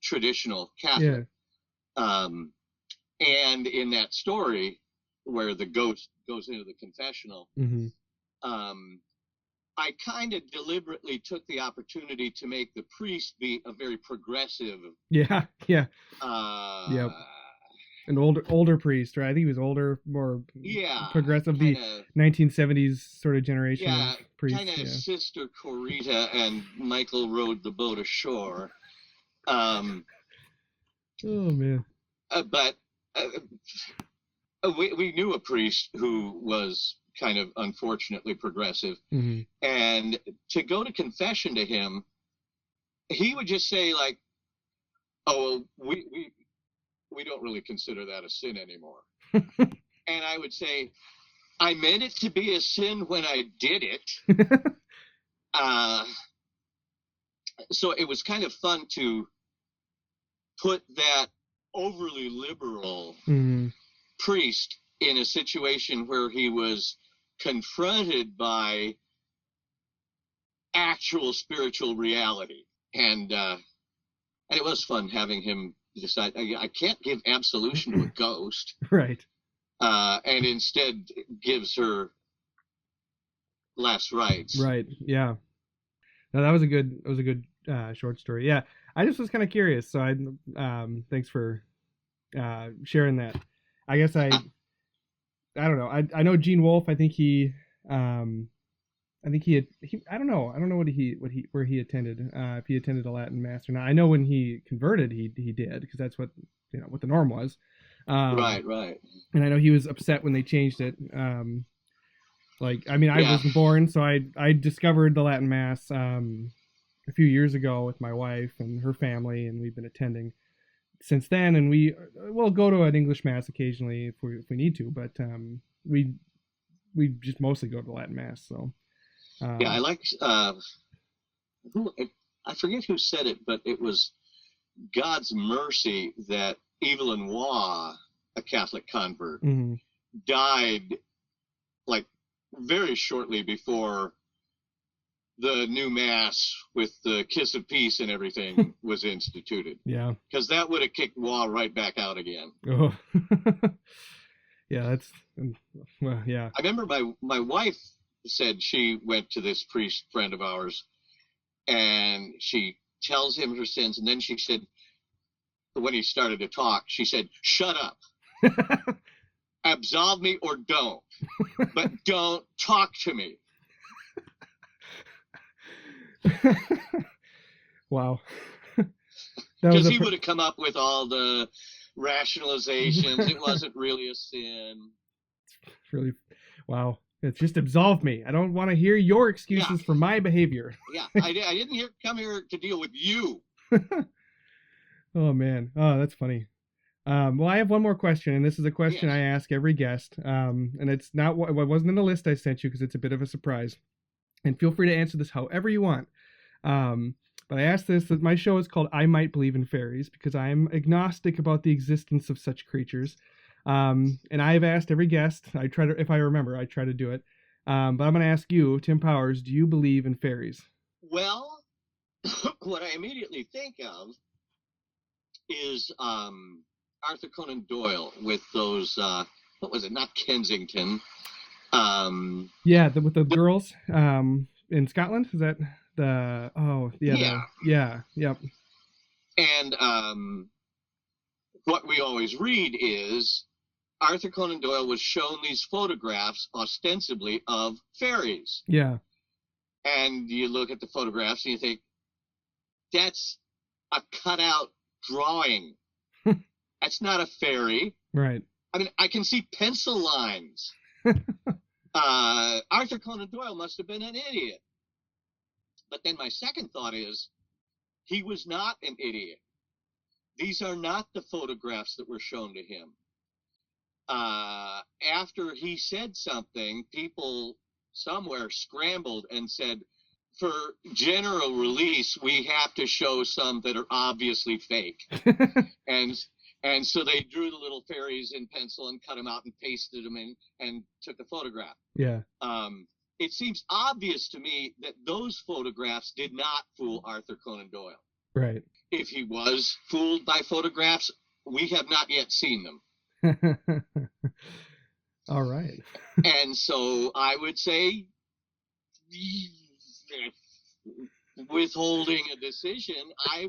traditional Catholic. Yeah. And in that story where the ghost goes into the confessional, mm-hmm. I kind of deliberately took the opportunity to make the priest be a very progressive. Yeah. Yep. An older priest, right? I think he was older, more progressive, the 1970s sort of generation of priests. Kind of Sister Corita and Michael rowed the boat ashore. Oh man! But we knew a priest who was kind of unfortunately progressive, mm-hmm. and to go to confession to him, he would just say like, "Oh, we don't really consider that a sin anymore." And I would say, I meant it to be a sin when I did it. So it was kind of fun to put that overly liberal mm-hmm. priest in a situation where he was confronted by actual spiritual reality. And it was fun having him decide, I can't give absolution to a ghost. Right. And instead gives her last rites. Right. Yeah. No, that was a good short story. Yeah. I just was kind of curious. So thanks for sharing that. I guess I don't know. I know Gene Wolfe. I think he I don't know where he attended, if he attended a Latin Mass or not. I know when he converted, he did, because that's what the norm was. Right. And I know he was upset when they changed it. I wasn't born, so I discovered the Latin Mass a few years ago with my wife and her family, and we've been attending since then. And we'll go to an English mass occasionally if we need to, but we just mostly go to Latin mass. So Yeah, I like I forget who said it, but it was God's mercy that Evelyn Waugh, a Catholic convert, mm-hmm. died like very shortly before the new mass with the kiss of peace and everything was instituted. Yeah, because that would have kicked Waugh right back out again. Oh. Yeah, well, yeah. I remember my wife said she went to this priest friend of ours, and she tells him her sins, and then she said, when he started to talk, she said, "Shut up. Absolve me or don't, but don't talk to me." Wow. Because he would have come up with all the rationalizations. It wasn't really a sin. Really, wow. It's just absolve me. I don't want to hear your excuses for my behavior. Yeah, I didn't come here to deal with you. Oh, man. Oh, that's funny. Well, I have one more question, and this is a question I ask every guest. And it's not what wasn't in the list I sent you because it's a bit of a surprise. And feel free to answer this however you want. But I asked this, that my show is called I Might Believe in Fairies because I'm agnostic about the existence of such creatures. And I've asked every guest, if I remember, I try to do it. But I'm going to ask you, Tim Powers, do you believe in fairies? Well, what I immediately think of is Arthur Conan Doyle with those, what was it, not Kensington. With the girls in Scotland, is that yep. And what we always read is Arthur Conan Doyle was shown these photographs ostensibly of fairies. Yeah. And you look at the photographs and you think, that's a cutout drawing. That's not a fairy. Right. I mean, I can see pencil lines. Arthur Conan Doyle must have been an idiot. But then my second thought is, he was not an idiot. These are not the photographs that were shown to him. After he said something, people somewhere scrambled and said, for general release, we have to show some that are obviously fake. And so they drew the little fairies in pencil and cut them out and pasted them in and took the photograph. Yeah. It seems obvious to me that those photographs did not fool Arthur Conan Doyle. Right. If he was fooled by photographs, we have not yet seen them. All right. And so I would say, withholding a decision, I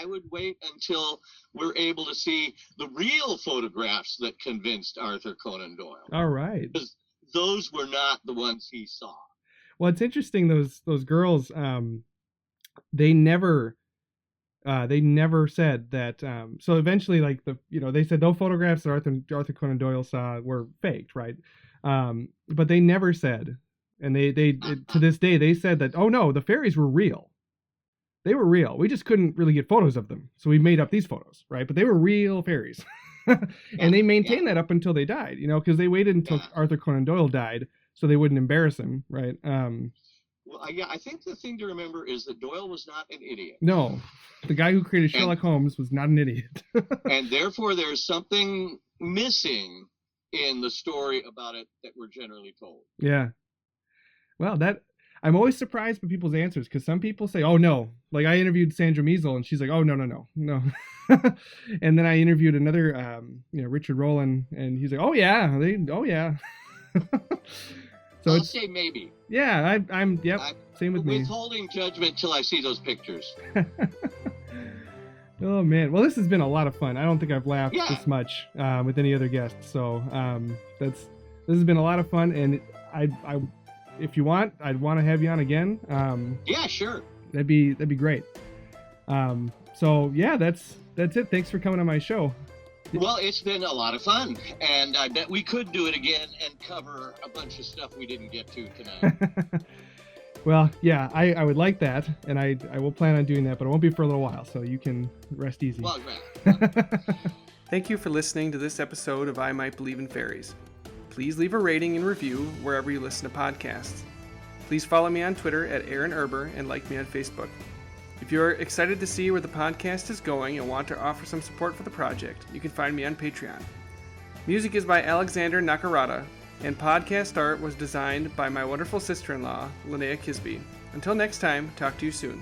would wait until we're able to see the real photographs that convinced Arthur Conan Doyle. All right. Because those were not the ones he saw. Well, it's interesting, those girls, they never said that. So eventually, like they said those photographs that Arthur Conan Doyle saw were faked, right? But they never said, and they to this day they said that, oh no, the fairies were real. They were real. We just couldn't really get photos of them, so we made up these photos, right? But they were real fairies. And they maintained that up until they died, because they waited until Arthur Conan Doyle died so they wouldn't embarrass him, right? Well, I think the thing to remember is that Doyle was not an idiot. No, the guy who created Sherlock Holmes was not an idiot. And therefore, there's something missing in the story about it that we're generally told. Yeah. Well, I'm always surprised by people's answers, because some people say, oh no. Like I interviewed Sandra Measle and she's like, oh no. And then I interviewed another, Richard Rowland, and he's like, oh yeah. So I'll say maybe. Yeah, I'm same with me. Withholding judgment till I see those pictures. Oh man. Well, this has been a lot of fun. I don't think I've laughed this much with any other guests. So this has been a lot of fun, and I if you want, I'd want to have you on again. Yeah, sure. That'd be great. So yeah, that's it. Thanks for coming on my show. Well, it's been a lot of fun, and I bet we could do it again and cover a bunch of stuff we didn't get to tonight. Well, yeah, I would like that, and I will plan on doing that, but it won't be for a little while, so you can rest easy. Well, Grant. Thank you for listening to this episode of I Might Believe in Fairies. Please leave a rating and review wherever you listen to podcasts. Please follow me on Twitter at Aaron Erber and like me on Facebook. If you're excited to see where the podcast is going and want to offer some support for the project, you can find me on Patreon. Music is by Alexander Nakarada, and podcast art was designed by my wonderful sister-in-law, Linnea Kisby. Until next time, talk to you soon.